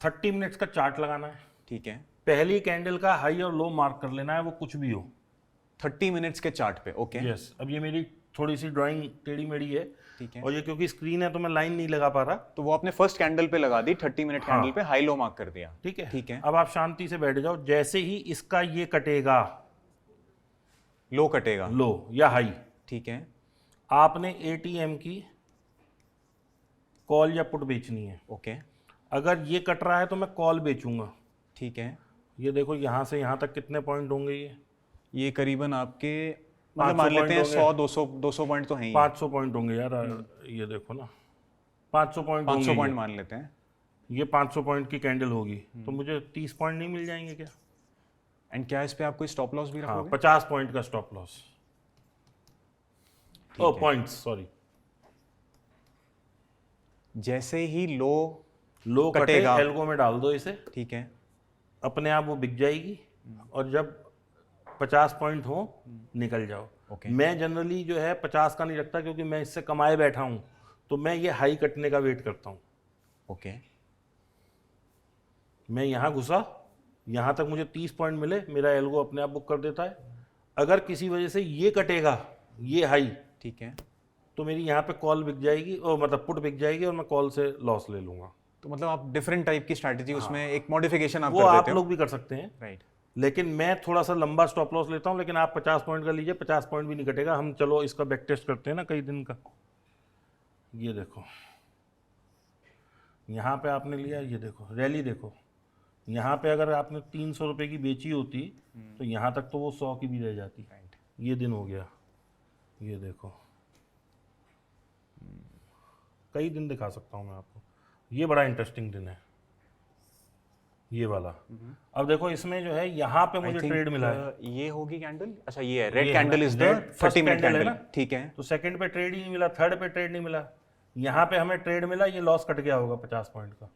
30 मिनट्स का चार्ट लगाना है, ठीक है, पहली कैंडल का हाई और लो मार्क कर लेना है, वो कुछ भी हो। 30 मिनट्स के चार्ट पे, ओके। यस, अब ये मेरी थोड़ी सी ड्राइंग टेढ़ी मेढ़ी है, ठीक है, और ये क्योंकि स्क्रीन है तो मैं लाइन नहीं लगा पा रहा, तो वो आपने फर्स्ट कैंडल पे लगा दी, 30 मिनट कैंडल पे हाई लो मार्क कर दिया। ठीक है। ठीक है, अब आप शांति से बैठ जाओ, जैसे ही इसका ये कटेगा, लो कटेगा, लो या हाई, ठीक है, आपने एटीएम की कॉल या पुट बेचनी है। ओके, अगर ये कट रहा है तो मैं कॉल बेचूंगा। ठीक है। ये देखो यहाँ से यहाँ तक कितने पॉइंट होंगे, ये करीबन आपके 500 मतलब मान लेते हैं पॉइंट 100 200 पॉइंट तो हैं ही। 500 पॉइंट होंगे यार, ये देखो ना, 500 पॉइंट 500 होंगे पॉइंट मान लेते हैं। ये 500 पॉइंट की कैंडल होगी तो मुझे 30 पॉइंट नहीं मिल जाएंगे क्या? एंड क्या इस पे आप कोई स्टॉप लॉस भी हाँ, रखोगे? 50 पॉइंट का स्टॉप लॉस, ओ पॉइंट्स सॉरी। जैसे ही लो लो कटेगा, कटे एल्गो में डाल दो इसे, ठीक है, अपने आप वो बिक जाएगी, और जब 50 पॉइंट हो निकल जाओ। ओके, मैं जनरली जो है 50 का नहीं रखता, क्योंकि मैं इससे कमाए बैठा हूँ, तो मैं ये हाई कटने का वेट करता हूँ। ओके, मैं यहाँ घुसा, यहाँ तक मुझे 30 पॉइंट मिले, मेरा एल्गो अपने आप बुक कर देता है। अगर किसी वजह से ये कटेगा, ये हाई, ठीक है, तो मेरी यहाँ पे कॉल बिक जाएगी, और मतलब पुट बिक जाएगी, और मैं कॉल से लॉस ले लूंगा। तो मतलब आप डिफरेंट टाइप की स्ट्रैटेजी उसमें एक मॉडिफिकेशन आप वो कर आप देते हो। लोग भी कर सकते हैं, राइट। लेकिन मैं थोड़ा सा लंबा स्टॉप लॉस लेता हूँ। लेकिन आप 50 पॉइंट का लीजिए, 50 पॉइंट भी नहीं कटेगा। हम चलो इसका बैक टेस्ट करते हैं ना कई दिन का। ये देखो, यहाँ पे आपने लिया, ये देखो रैली देखो, यहाँ पे अगर आपने 300 रुपये की बेची होती तो यहाँ तक तो वो 100 की भी रह जाती। राइट। ये दिन हो गया, ये देखो, कई दिन दिखा सकता हूँ मैं आपको। ये बड़ा इंटरेस्टिंग दिन है, ये वाला। अब देखो इसमें जो है यहाँ पे मुझे ट्रेड मिला है, ये होगी कैंडल, अच्छा ये है रेड ये candle, is the red first 30 minute candle है कैंडल, ना? ठीक है। तो सेकंड पे ट्रेड ही नहीं मिला, थर्ड पे ट्रेड नहीं मिला, यहाँ पे हमें ट्रेड मिला, ये लॉस कट गया होगा 50 पॉइंट का।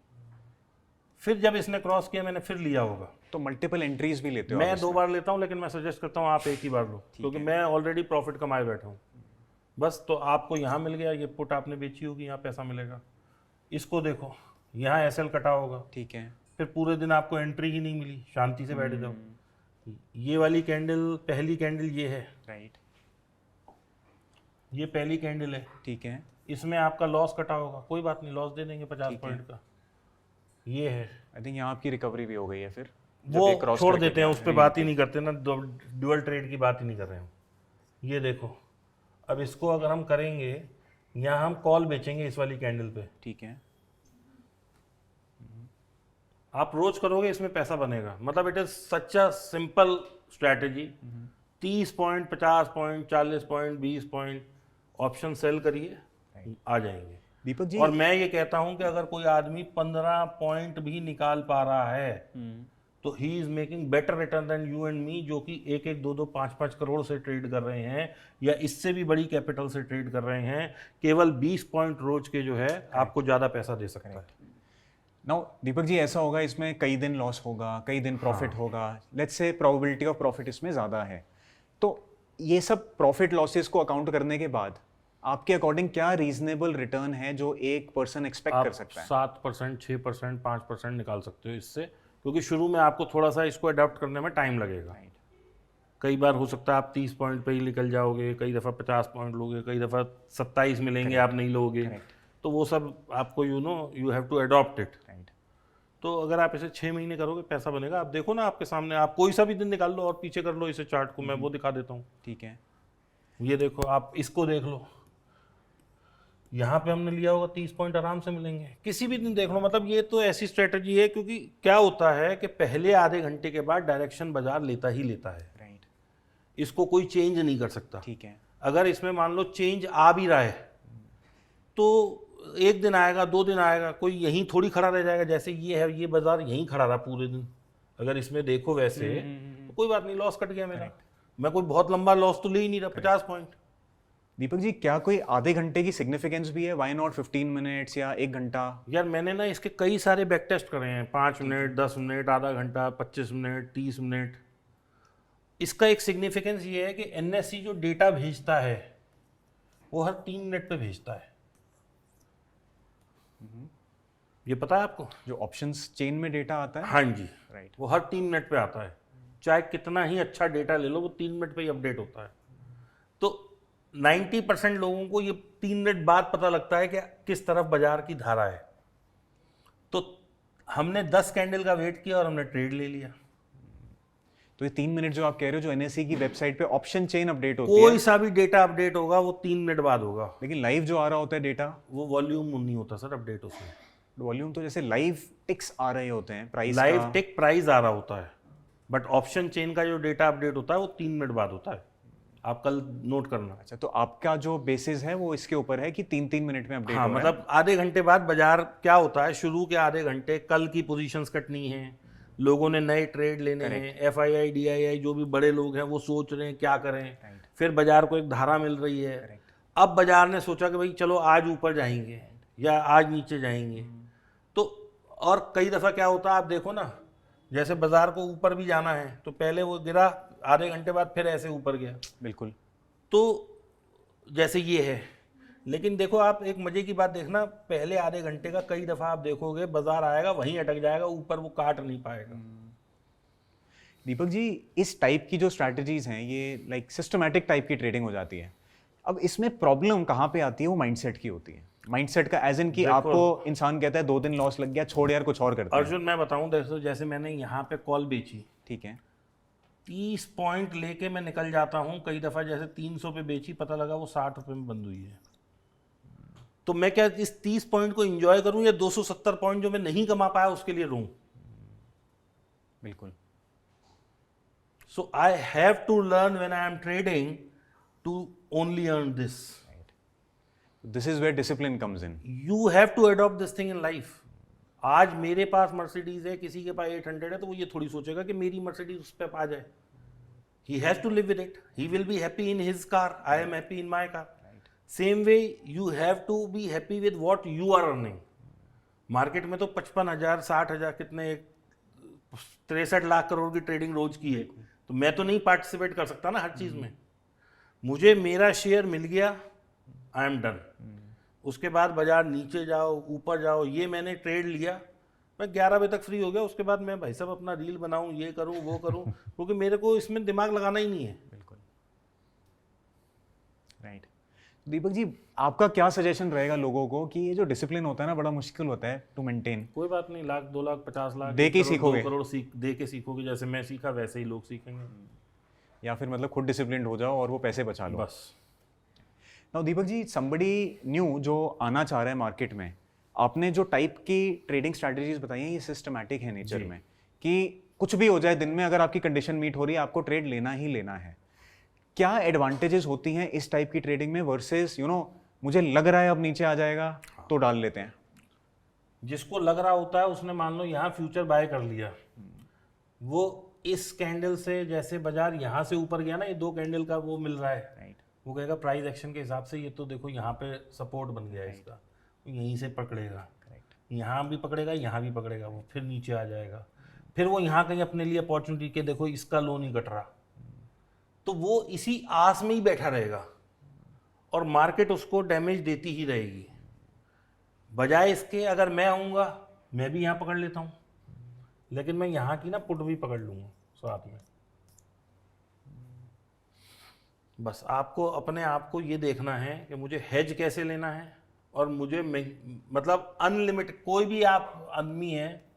फिर जब इसने क्रॉस किया मैंने फिर लिया होगा। तो मल्टीपल एंट्रीज भी लेते हो मैं आप 2 बार लेता हूँ, लेकिन मैं सजेस्ट करता हूँ आप एक ही बार लो, क्योंकि मैं ऑलरेडी प्रॉफिट कमाए बैठा हूँ। बस, तो आपको यहाँ मिल गया, ये पुट आपने बेची होगी, यहाँ पैसा मिलेगा। इसको देखो, यहाँ एसएल कटा होगा, ठीक है, फिर पूरे दिन आपको एंट्री ही नहीं मिली, शांति से बैठ जाओ। ये वाली कैंडल, पहली कैंडल ये है, राइट, ये पहली कैंडल है, ठीक है, इसमें आपका लॉस कटा होगा, कोई बात नहीं, लॉस दे देंगे 50 पॉइंट का। ये है, आई थिंक यहाँ आपकी रिकवरी भी हो गई है फिर, वो जब ये क्रॉस छोड़ करके देते हैं, गया। उस पर बात ही नहीं करते ना, डुअल ट्रेड की बात ही नहीं कर रहे हम। ये देखो, अब इसको अगर हम करेंगे, यहाँ हम कॉल बेचेंगे इस वाली कैंडल पे, ठीक है, आप रोज करोगे इसमें पैसा बनेगा। मतलब it is such a simple strategy. 30 point, 50 point, 40 point, 20 point option sell करिए, आ जाएंगे। दीपक जी। और मैं ये कहता हूं कि अगर कोई आदमी 15 पॉइंट भी निकाल पा रहा है तो he is making better return than you and me, जो कि 1-1, 2-2, 5-5 करोड़ से ट्रेड कर रहे हैं, या इससे भी बड़ी कैपिटल से ट्रेड कर रहे हैं। केवल 20 पॉइंट रोज के जो है आपको ज़्यादा पैसा दे सकता है। नाउ दीपक जी, ऐसा होगा इसमें कई दिन लॉस होगा, कई दिन प्रॉफिट होगा, let's say probability of profit इसमें ज़्यादा है, तो ये सब प्रॉफिट लॉसेस को अकाउंट करने के बाद आपके अकॉर्डिंग क्या रीजनेबल रिटर्न है जो एक पर्सन एक्सपेक्ट कर सकता है? 7%, 6%, 5% निकाल सकते हो इससे, क्योंकि शुरू में आपको थोड़ा सा इसको अडॉप्ट करने में टाइम लगेगा। कई बार हो सकता है आप 30 पॉइंट पे ही निकल जाओगे, कई दफ़ा 50 पॉइंट लोगे, कई दफ़ा 27 मिलेंगे, आप नहीं लोगे। तो वो सब आपको you have to adopt it. तो अगर आप इसे 6 महीने करोगे पैसा बनेगा। आप देखो ना आपके सामने, आप कोई सा भी दिन निकाल लो और पीछे कर लो इसे चार्ट को, मैं वो दिखा देता हूँ। ठीक है, ये देखो, आप इसको देख लो, यहाँ पे हमने लिया होगा 30 पॉइंट आराम से मिलेंगे, किसी भी दिन देख लो। मतलब ये तो ऐसी स्ट्रेटजी है, क्योंकि क्या होता है कि पहले आधे घंटे के बाद डायरेक्शन बाजार लेता ही लेता है, राइट, इसको कोई चेंज नहीं कर सकता। ठीक है, अगर इसमें मान लो चेंज आ भी रहा है तो 1 दिन आएगा, 2 दिन आएगा, कोई यहीं थोड़ी खड़ा रह जाएगा। जैसे ये है, ये बाजार यहीं खड़ा रहा पूरे दिन, अगर इसमें देखो वैसे तो कोई बात नहीं, लॉस कट गया मेरा। मैं कोई बहुत लंबा लॉस तो ले ही नहीं रहा, 50 पॉइंट। दीपक जी, क्या कोई आधे घंटे की सिग्निफिकेंस भी है? व्हाई नॉट 15 मिनट्स या 1 घंटा? यार मैंने ना इसके कई सारे बैक टेस्ट करे हैं, 5 मिनट, 10 मिनट, आधा घंटा, 25 मिनट, 30 मिनट। इसका एक सिग्निफिकेंस ये है कि एनएससी जो डेटा भेजता है वो हर 3 मिनट पे भेजता है। ये पता है आपको? जो ऑप्शंस चेन में डेटा आता है, हाँ जी, राइट, वो हर 3 मिनट पे आता है। चाहे कितना ही अच्छा डेटा ले लो, वो 3 मिनट पे ही अपडेट होता है। तो 90% लोगों को ये 3 मिनट बाद पता लगता है कि किस तरफ बाजार की धारा है। तो हमने 10 कैंडल का वेट किया और हमने ट्रेड ले लिया। तो ये 3 मिनट जो आप कह रहे हो, जो एनएससी की वेबसाइट पे ऑप्शन चेन अपडेट होती कोई है, सा भी डेटा अपडेट होगा वो 3 मिनट बाद होगा। लेकिन लाइव जो आ रहा होता है डेटा, वो वॉल्यूम नहीं होता सर अपडेट उसमें। वॉल्यूम तो जैसे लाइव टिक्स आ रहे होते हैं, प्राइस लाइव का। टिक प्राइस आ रहा होता है, बट ऑप्शन चेन का जो डेटा अपडेट होता है वो 3 मिनट बाद होता है। आप कल नोट करना। अच्छा, तो आपका जो बेसिस है वो इसके ऊपर है कि 3-3 मिनट में अपडेट हाँ, हो रहा है। मतलब आधे घंटे बाद बाजार क्या होता है, शुरू के आधे घंटे कल की पोजीशंस कटनी है, लोगों ने नए ट्रेड लेने हैं, एफआईआई डीआईआई जो भी बड़े लोग हैं वो सोच रहे हैं क्या करें। फिर बाजार को एक धारा मिल रही है। अब बाजार ने सोचा कि भाई चलो आज ऊपर जाएंगे या आज नीचे जाएंगे। तो और कई दफ़ा क्या होता है, आप देखो ना, जैसे बाजार को ऊपर भी जाना है तो पहले वो गिरा, आधे घंटे बाद फिर ऐसे ऊपर गया। बिल्कुल। तो जैसे ये है, लेकिन देखो आप एक मजे की बात देखना, पहले आधे घंटे का कई दफा आप देखोगे बाजार आएगा वहीं अटक जाएगा, ऊपर वो काट नहीं पाएगा। दीपक जी, इस टाइप की जो स्ट्रैटेजीज हैं ये लाइक सिस्टमैटिक टाइप की ट्रेडिंग हो जाती है। अब इसमें प्रॉब्लम कहाँ पे आती है? वो माइंडसेट की होती है। माइंडसेट का एज इन कि आपको इंसान कहता है 2 दिन लॉस लग गया, छोड़ यार कुछ और करते हैं। अर्जुन मैं बताऊं, देखो जैसे मैंने यहाँ पे कॉल बेची, ठीक है, 30 पॉइंट लेके मैं निकल जाता हूँ। कई दफ़ा जैसे 300 पे बेची, पता लगा वो 60 रुपये में बंद हुई है। तो मैं क्या इस 30 पॉइंट को एंजॉय करूँ या 270 पॉइंट जो मैं नहीं कमा पाया उसके लिए रहूँ? बिल्कुल। So I have to learn when I am trading to only earn this. This is where discipline comes in. You have to adopt this thing in life. आज मेरे पास मर्सिडीज है, किसी के पास 800 है, तो वो ये थोड़ी सोचेगा कि मेरी मर्सिडीज उस पर आ जाए। He has to live with it. He will be happy in his car. I am happy in my car. Same way you have to be happy with what you are earning. Market में तो 55,000, 60,000 कितने 63 लाख करोड़ की trading रोज की है, तो मैं तो नहीं पार्टिसिपेट कर सकता ना हर चीज़ में। मुझे मेरा शेयर मिल गया, आई एम डन। उसके बाद बाजार नीचे जाओ ऊपर जाओ, ये मैंने ट्रेड लिया, मैं 11 बजे तक फ्री हो गया। उसके बाद मैं भाई साहब अपना रील बनाऊं, ये करूं वो करूं, क्योंकि मेरे को इसमें दिमाग लगाना ही नहीं है। बिल्कुल, राइट। दीपक जी, आपका क्या सजेशन रहेगा लोगों को कि ये जो डिसिप्लिन होता है ना, बड़ा मुश्किल होता है टू मेंटेन? कोई बात नहीं, लाख 2 लाख 50 लाख दे के 1 करोड़ सीखोगे। 2 करोड़ सीख दे के सीखोगे, जैसे मैं सीखा वैसे ही लोग सीखेंगे। या फिर मतलब खुद डिसिप्लिन हो जाओ और वो पैसे बचा लो। बस। Now Deepak ji, somebody new जो आना चाह रहा है मार्केट में, आपने जो टाइप की ट्रेडिंग स्ट्रैटेजीज बताई हैं ये सिस्टमैटिक है नेचर में, कि कुछ भी हो जाए दिन में, अगर आपकी कंडीशन मीट हो रही है आपको ट्रेड लेना ही लेना है। क्या एडवांटेजेस होती हैं इस टाइप की ट्रेडिंग में वर्सेस मुझे लग रहा है अब नीचे आ जाएगा तो डाल लेते हैं? जिसको लग रहा होता है उसने मान लो यहाँ फ्यूचर बाय कर लिया, वो इस कैंडल से, जैसे बाजार यहाँ से ऊपर गया ना, ये 2 कैंडल का वो मिल रहा है, राइट। वो कहेगा प्राइस एक्शन के हिसाब से ये तो देखो यहाँ पे सपोर्ट बन गया है इसका, यहीं से पकड़ेगा, यहाँ भी पकड़ेगा, यहाँ भी पकड़ेगा, वो फिर नीचे आ जाएगा, फिर वो यहाँ कहीं अपने लिए अपॉर्चुनिटी के देखो इसका लोन नहीं कट रहा, तो वो इसी आस में ही बैठा रहेगा और मार्केट उसको डैमेज देती ही रहेगी। बजाय इसके अगर मैं आऊँगा, मैं भी यहाँ पकड़ लेता हूँ, लेकिन मैं यहाँ की ना पुट भी पकड़ लूँगा साथ में। बस आपको अपने आप को ये देखना है कि मुझे हेज कैसे लेना है, और मुझे मतलब अनलिमिटेड, कोई भी आप आदमी है,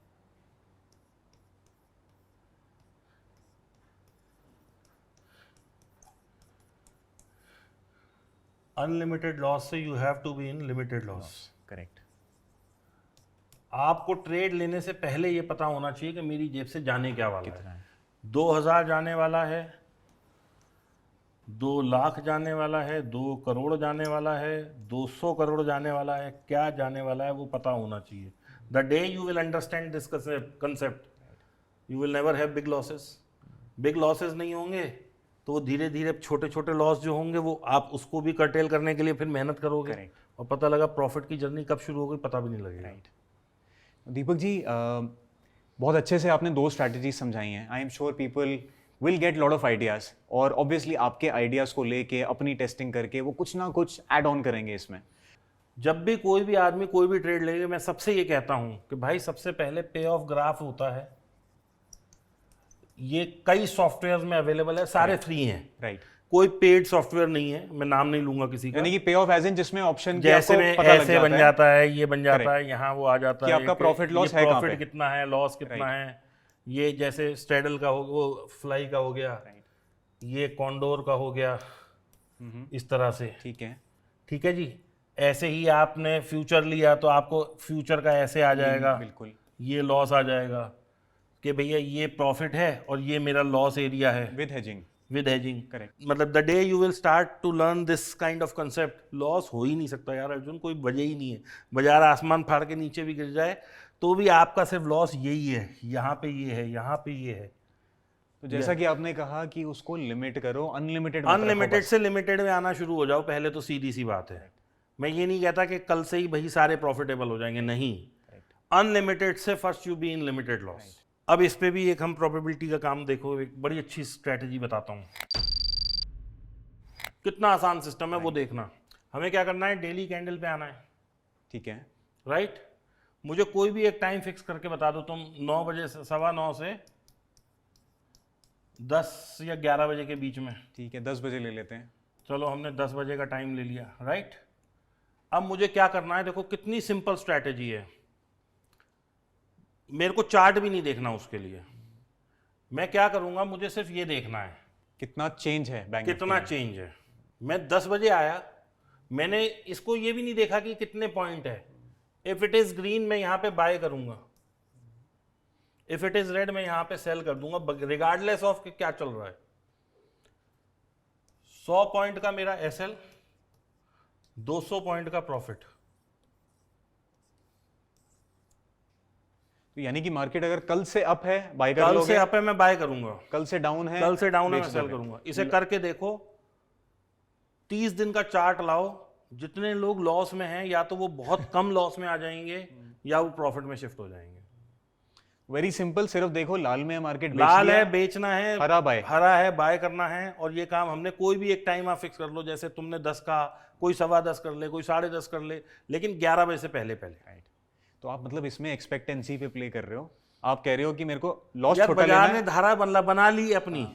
अनलिमिटेड लॉस से you have to be in limited loss. Correct. आपको ट्रेड लेने से पहले ये पता होना चाहिए कि मेरी जेब से जाने क्या वाला कितना है। है? 2000 जाने वाला है, 2 लाख जाने वाला है, 2 करोड़ जाने वाला है, 200 करोड़ जाने वाला है, क्या जाने वाला है वो पता होना चाहिए। The day you will understand this concept, you will never have big losses. Big losses नहीं होंगे तो वो धीरे धीरे छोटे छोटे लॉस जो होंगे वो आप उसको भी कर्टेल करने के लिए फिर मेहनत करोगे। Correct. और पता लगा प्रॉफिट की जर्नी कब शुरू हो गई पता भी नहीं लगेगा। राइट। दीपक जी, बहुत अच्छे से आपने 2 स्ट्रैटेजीज समझाई हैं। आई am sure people will get lot of ideas, और ऑब्वियसली आपके आइडियाज़ को लेके अपनी टेस्टिंग करके वो कुछ ना कुछ ऐड ऑन करेंगे इसमें। जब भी कोई भी आदमी कोई भी ट्रेड लेगा, मैं सबसे ये कहता हूँ कि भाई सबसे पहले पे ऑफ ग्राफ होता है, ये कई सॉफ्टवेयर में अवेलेबल है, सारे फ्री हैं। राइट। कोई पेड सॉफ्टवेयर नहीं है, मैं नाम नहीं लूंगा किसी का। यानी कि पे ऑफ एज इन जिसमें ऑप्शन जैसे में ऐसे बन जाता है, ये बन जाता है, यहाँ वो आ जाता कि है आपका प्रॉफिट लॉस है कहाँ पे, प्रॉफिट कितना है, लॉस कितना है। ये जैसे स्ट्रेडल का हो, वो फ्लाई का हो गया, ये कॉन्डोर का हो गया, इस तरह से। ठीक है। ठीक है जी। ऐसे ही आपने फ्यूचर लिया तो आपको फ्यूचर का ऐसे आ जाएगा, बिल्कुल। ये लॉस आ जाएगा कि भैया ये प्रॉफिट है और ये मेरा लॉस एरिया है with hedging. With hedging. Correct. मतलब the day you will start to learn this kind of concept, loss हो ही नहीं सकता यार अर्जुन, कोई वजह ही नहीं है। बाजार आसमान फाड़ के नीचे भी गिर जाए तो भी आपका सिर्फ लॉस यही है, यहाँ पे ये है, यहाँ पे ये है। तो जैसा कि आपने कहा कि उसको लिमिट करो, अनलिमिटेड अनलिमिटेड से लिमिटेड में आना शुरू हो जाओ पहले, तो सीधी सी बात है। मैं ये नहीं कहता कि कल से ही भाई सारे प्रॉफिटेबल हो जाएंगे, नहीं। अनलिमिटेड से first you B in limited loss. अब इस पे भी एक हम प्रोबेबिलिटी का काम देखो, एक बड़ी अच्छी स्ट्रैटेजी बताता हूँ, कितना आसान सिस्टम है वो देखना। हमें क्या करना है, डेली कैंडल पे आना है। ठीक है। राइट। मुझे कोई भी एक टाइम फिक्स करके बता दो, तुम 9 बजे से 9:15 से 10 या 11 बजे के बीच में। ठीक है, 10 बजे ले लेते हैं। चलो हमने 10 बजे का टाइम ले लिया। राइट। अब मुझे क्या करना है, देखो कितनी सिंपल स्ट्रैटेजी है। मेरे को चार्ट भी नहीं देखना उसके लिए, मैं क्या करूंगा, मुझे सिर्फ ये देखना है कितना चेंज है बैंक, कितना चेंज है। मैं 10 बजे आया, मैंने इसको ये भी नहीं देखा कि कितने पॉइंट है। इफ इट इज ग्रीन मैं यहाँ पे बाय करूंगा, इफ इट इज रेड मैं यहाँ पे सेल कर दूंगा, रिगार्डलेस ऑफ क्या चल रहा है। 100 पॉइंट का मेरा एसएल, 200 पॉइंट का प्रॉफिट। तो यानी कि मार्केट अगर कल से अप है बाय कर कल लोगे, से अप है मैं बाय करूंगा, कल से डाउन है, कल से डाउन है मैं बेच सेल दोगे। करूंगा। इसे करके देखो, 30 दिन का चार्ट लाओ, जितने लोग लॉस में हैं या तो वो बहुत कम लॉस में आ जाएंगे या वो प्रॉफिट में शिफ्ट हो जाएंगे। वेरी सिंपल, सिर्फ देखो लाल में मार्केट, लाल है बेचना है, हरा बाय, हरा है बाय करना है। और ये काम हमने कोई भी एक टाइम आप फिक्स कर लो, जैसे तुमने 10 का, कोई 10:15 कर ले, कोई 10:30 कर ले, लेकिन 11 बजे से पहले पहले। राइट। तो आप मतलब इसमें एक्सपेक्टेंसी पे प्ले कर रहे हो, आप कह रहे हो कि मेरे को लॉस जब छोटा लेना बाजार है। ने धारा बना ली अपनी,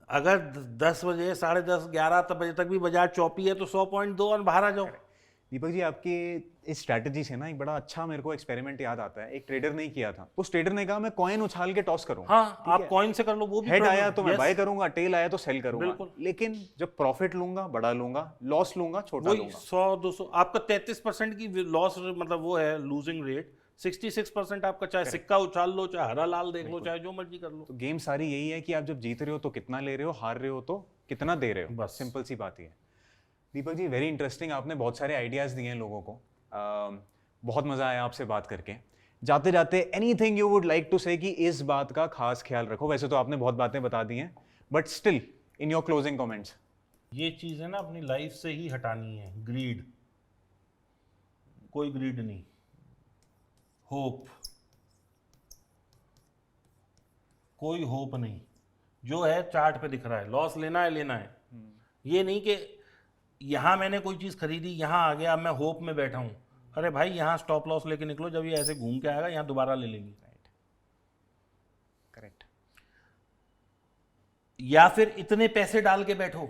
अगर 10 बजे 10:30 11 बजे तक भी बाजार चौपी है तो 100 पॉइंट दो और बाहर आ जाओ। दीपक जी, आपके इस स्ट्रैटेजी से ना एक बड़ा अच्छा मेरे को एक्सपेरिमेंट याद आता है। एक ट्रेडर ने किया था, उस ट्रेडर ने कहा मैं कॉइन उछाल के टॉस करूंगा। हाँ, आप कॉइन से कर लो, वो भी हेड कर लो। आया तो मैं Yes, बाय करूंगा, टेल आया तो सेल करूंगा। बिल्कुल। लेकिन जब प्रॉफिट लूंगा बड़ा लूंगा, लॉस लूंगा छोटा वही लूंगा। 100-200 आपका 33% की लॉस, मतलब वो है लूजिंग रेट। 66% आपका, चाहे सिक्का उछाल लो, चाहे हरा लाल देख लो, चाहे जो मर्जी कर लो। तो गेम सारी यही है कि आप जब जीत रहे हो तो कितना ले रहे हो, हार रहे हो तो कितना दे रहे हो, बस। सिंपल सी बात ही है। दीपक जी, वेरी इंटरेस्टिंग, आपने बहुत सारे आइडियाज दिए हैं लोगों को। बहुत मजा आया आपसे बात करके। जाते जाते anything you would like to say कि इस बात का खास ख्याल रखो? वैसे तो आपने बहुत बातें बता दी हैं, but still in your closing comments. ये चीज़ है ना, अपनी लाइफ से ही हटानी है। ग्रीड, कोई ग्रीड नहीं। होप, कोई होप नहीं। जो है चार्ट पे दिख रहा है, लॉस लेना है लेना है। ये नहीं कि यहाँ मैंने कोई चीज़ खरीदी, यहाँ आ गया, अब मैं होप में बैठा हूँ। अरे भाई, यहाँ स्टॉप लॉस लेके निकलो, जब ये ऐसे घूम के आएगा यहाँ दोबारा ले लेंगे। करेक्ट। या फिर इतने पैसे डाल के बैठो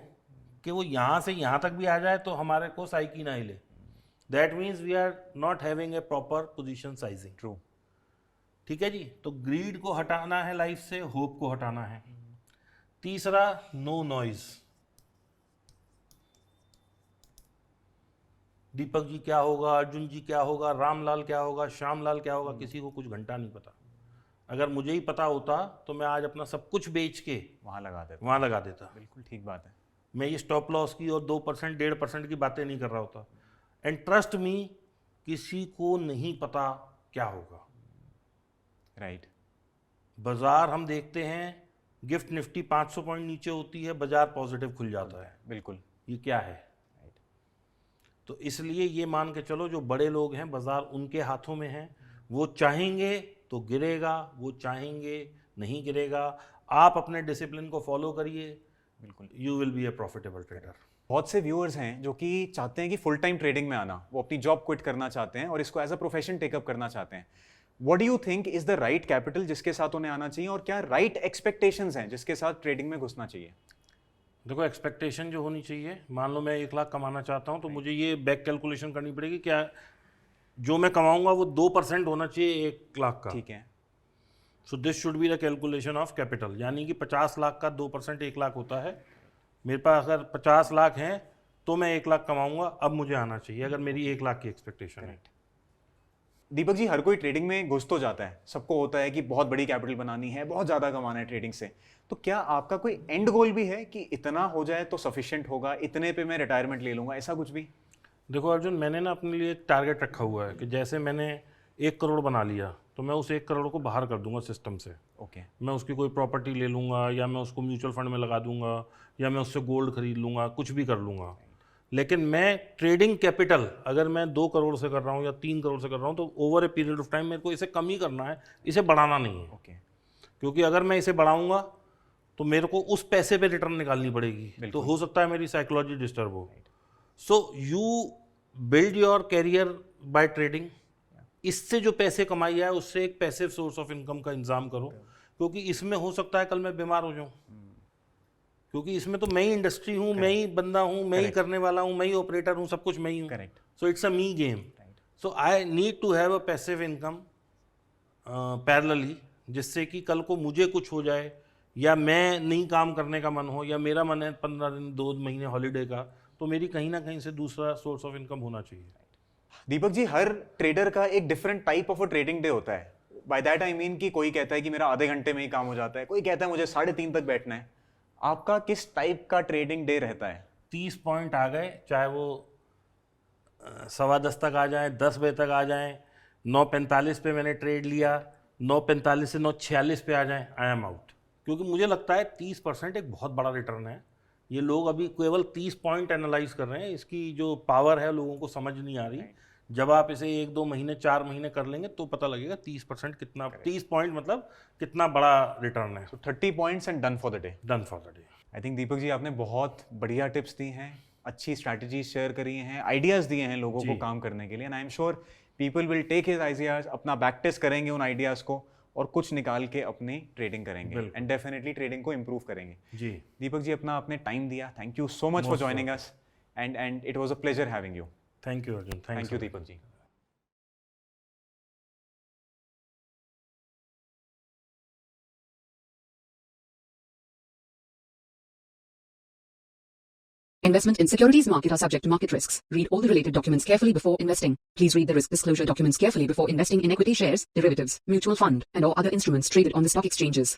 कि वो यहाँ से यहाँ तक भी आ जाए तो हमारे को साइकी ना हिले। That means we are not having a proper position sizing. True. ठीक है जी। तो ग्रीड को हटाना है लाइफ से, होप को हटाना है। तीसरा, नो नॉइज। दीपक जी क्या होगा, अर्जुन जी क्या होगा, रामलाल क्या होगा, श्यामलाल क्या होगा, किसी को कुछ घंटा नहीं पता। अगर मुझे ही पता होता तो मैं आज अपना सब कुछ बेच के वहां लगा देता। बिल्कुल ठीक बात है। मैं ये स्टॉप लॉस की और 2% 1.5% की बातें नहीं कर रहा होता। एंड ट्रस्ट मी, किसी को नहीं पता क्या होगा। राइट। बाजार हम देखते हैं, गिफ्ट निफ्टी 500 पॉइंट नीचे होती है, बाजार पॉजिटिव खुल जाता है। बिल्कुल। ये क्या है? तो इसलिए ये मान के चलो, जो बड़े लोग हैं बाजार उनके हाथों में है। वो चाहेंगे तो गिरेगा, वो चाहेंगे नहीं गिरेगा। आप अपने डिसिप्लिन को फॉलो करिए, बिल्कुल। You will be A profitable trader. बहुत से व्यूअर्स हैं जो कि चाहते हैं कि फुल टाइम ट्रेडिंग में आना, वो अपनी जॉब क्विट करना चाहते हैं और इसको एज अ प्रोफेशन टेकअप करना चाहते हैं। What do you think is the right capital जिसके साथ उन्हें आना चाहिए, और क्या राइट एक्सपेक्टेशंस हैं जिसके साथ ट्रेडिंग में घुसना चाहिए? देखो, एक्सपेक्टेशन जो होनी चाहिए, मान लो मैं 1 लाख कमाना चाहता हूँ तो मुझे ये बैक कैलकुलेशन करनी पड़ेगी, क्या जो मैं कमाऊंगा वो 2% होना चाहिए 1 लाख का। ठीक है। So this should be the calculation of capital. यानी कि 50 लाख का 2% 1 लाख होता है। मेरे पास अगर 50 लाख हैं तो मैं 1 लाख कमाऊंगा, अब मुझे आना चाहिए, अगर मेरी 1 लाख की एक्सपेक्टेशन है। दीपक जी, हर कोई ट्रेडिंग में घुस तो जाता है, सबको होता है कि बहुत बड़ी कैपिटल बनानी है, बहुत ज़्यादा कमाना है ट्रेडिंग से। तो क्या आपका कोई एंड गोल भी है कि इतना हो जाए तो सफिशिएंट होगा, इतने पे मैं रिटायरमेंट ले लूंगा, ऐसा कुछ भी? देखो अर्जुन, मैंने ना अपने लिए एक टारगेट रखा हुआ है कि जैसे मैंने 1 करोड़ बना लिया तो मैं उस 1 करोड़ को बाहर कर दूंगा सिस्टम से। ओके। मैं उसकी कोई प्रॉपर्टी ले लूँगा, या मैं उसको म्यूचुअल फंड में लगा दूंगा, या मैं उससे गोल्ड खरीद लूँगा, कुछ भी कर लूँगा। लेकिन मैं ट्रेडिंग कैपिटल अगर मैं 2 करोड़ से कर रहा हूँ या 3 करोड़ से कर रहा हूँ तो over a period of time मेरे को इसे कम ही करना है, इसे बढ़ाना नहीं है। ओके। क्योंकि अगर मैं इसे बढ़ाऊंगा तो मेरे को उस पैसे पे रिटर्न निकालनी पड़ेगी, तो हो सकता है मेरी साइकोलॉजी डिस्टर्ब हो। So you build your career by trading. इससे जो पैसे कमाई है उससे एक पैसिव सोर्स ऑफ इनकम का इंतजाम करो, क्योंकि इसमें हो सकता है कल मैं बीमार हो जाऊं, क्योंकि इसमें तो मैं ही इंडस्ट्री हूँ, मैं ही बंदा हूँ, मैं ही करने वाला हूँ, मैं ही ऑपरेटर हूँ, सब कुछ मैं ही हूँ। Correct. So it's a me game. So I need to have a passive income parallelly, जिससे कि कल को मुझे कुछ हो जाए या मैं नहीं काम करने का मन हो, या मेरा मन है 15 दिन 2 महीने हॉलीडे का, तो मेरी कहीं ना कहीं से दूसरा सोर्स ऑफ इनकम होना चाहिए। दीपक जी, हर ट्रेडर का एक different type of a trading day होता है। बाय दैट आई मीन कि कोई कहता है कि मेरा आधे घंटे में ही काम हो जाता है, कोई कहता है मुझे 3:30 तक बैठना है। आपका किस टाइप का ट्रेडिंग डे रहता है? 30 पॉइंट आ गए, चाहे वो 10:15 तक आ जाए, 10 बजे तक आ जाए, 9:45 पे मैंने ट्रेड लिया, 9:45 से 9:46 पे आ जाए, आई एम आउट। क्योंकि मुझे लगता है 30% एक बहुत बड़ा रिटर्न है। ये लोग अभी केवल 30 पॉइंट एनालाइज कर रहे हैं, इसकी जो पावर है लोगों को समझ नहीं आ रही। जब आप इसे 1-2 महीने 4 महीने कर लेंगे तो पता लगेगा 30% कितना, 30 पॉइंट मतलब कितना बड़ा रिटर्न है। 30 points and done for the day. Done for the day. I think Deepak ji, आपने बहुत बढ़िया टिप्स दी हैं, अच्छी स्ट्रैटेजीज शेयर करी हैं, आइडियाज़ दिए हैं लोगों को काम करने के लिए, and I am sure people will take his ideas, अपना बैक टेस्ट करेंगे उन आइडियाज़ को और कुछ निकाल के अपनी ट्रेडिंग करेंगे बिल्कुल। एंड डेफिनेटली ट्रेडिंग को इम्प्रूव करेंगे। जी, दीपक जी, अपना आपने टाइम दिया, thank you so much for Most joining us and it was a pleasure having you. Thank you Arjun, thank you Deepak ji. Investment in securities market are subject to market risks. Read all the related documents carefully before investing. Please read the risk disclosure documents carefully before investing in equity shares, derivatives, mutual fund, and or other instruments traded on the stock exchanges.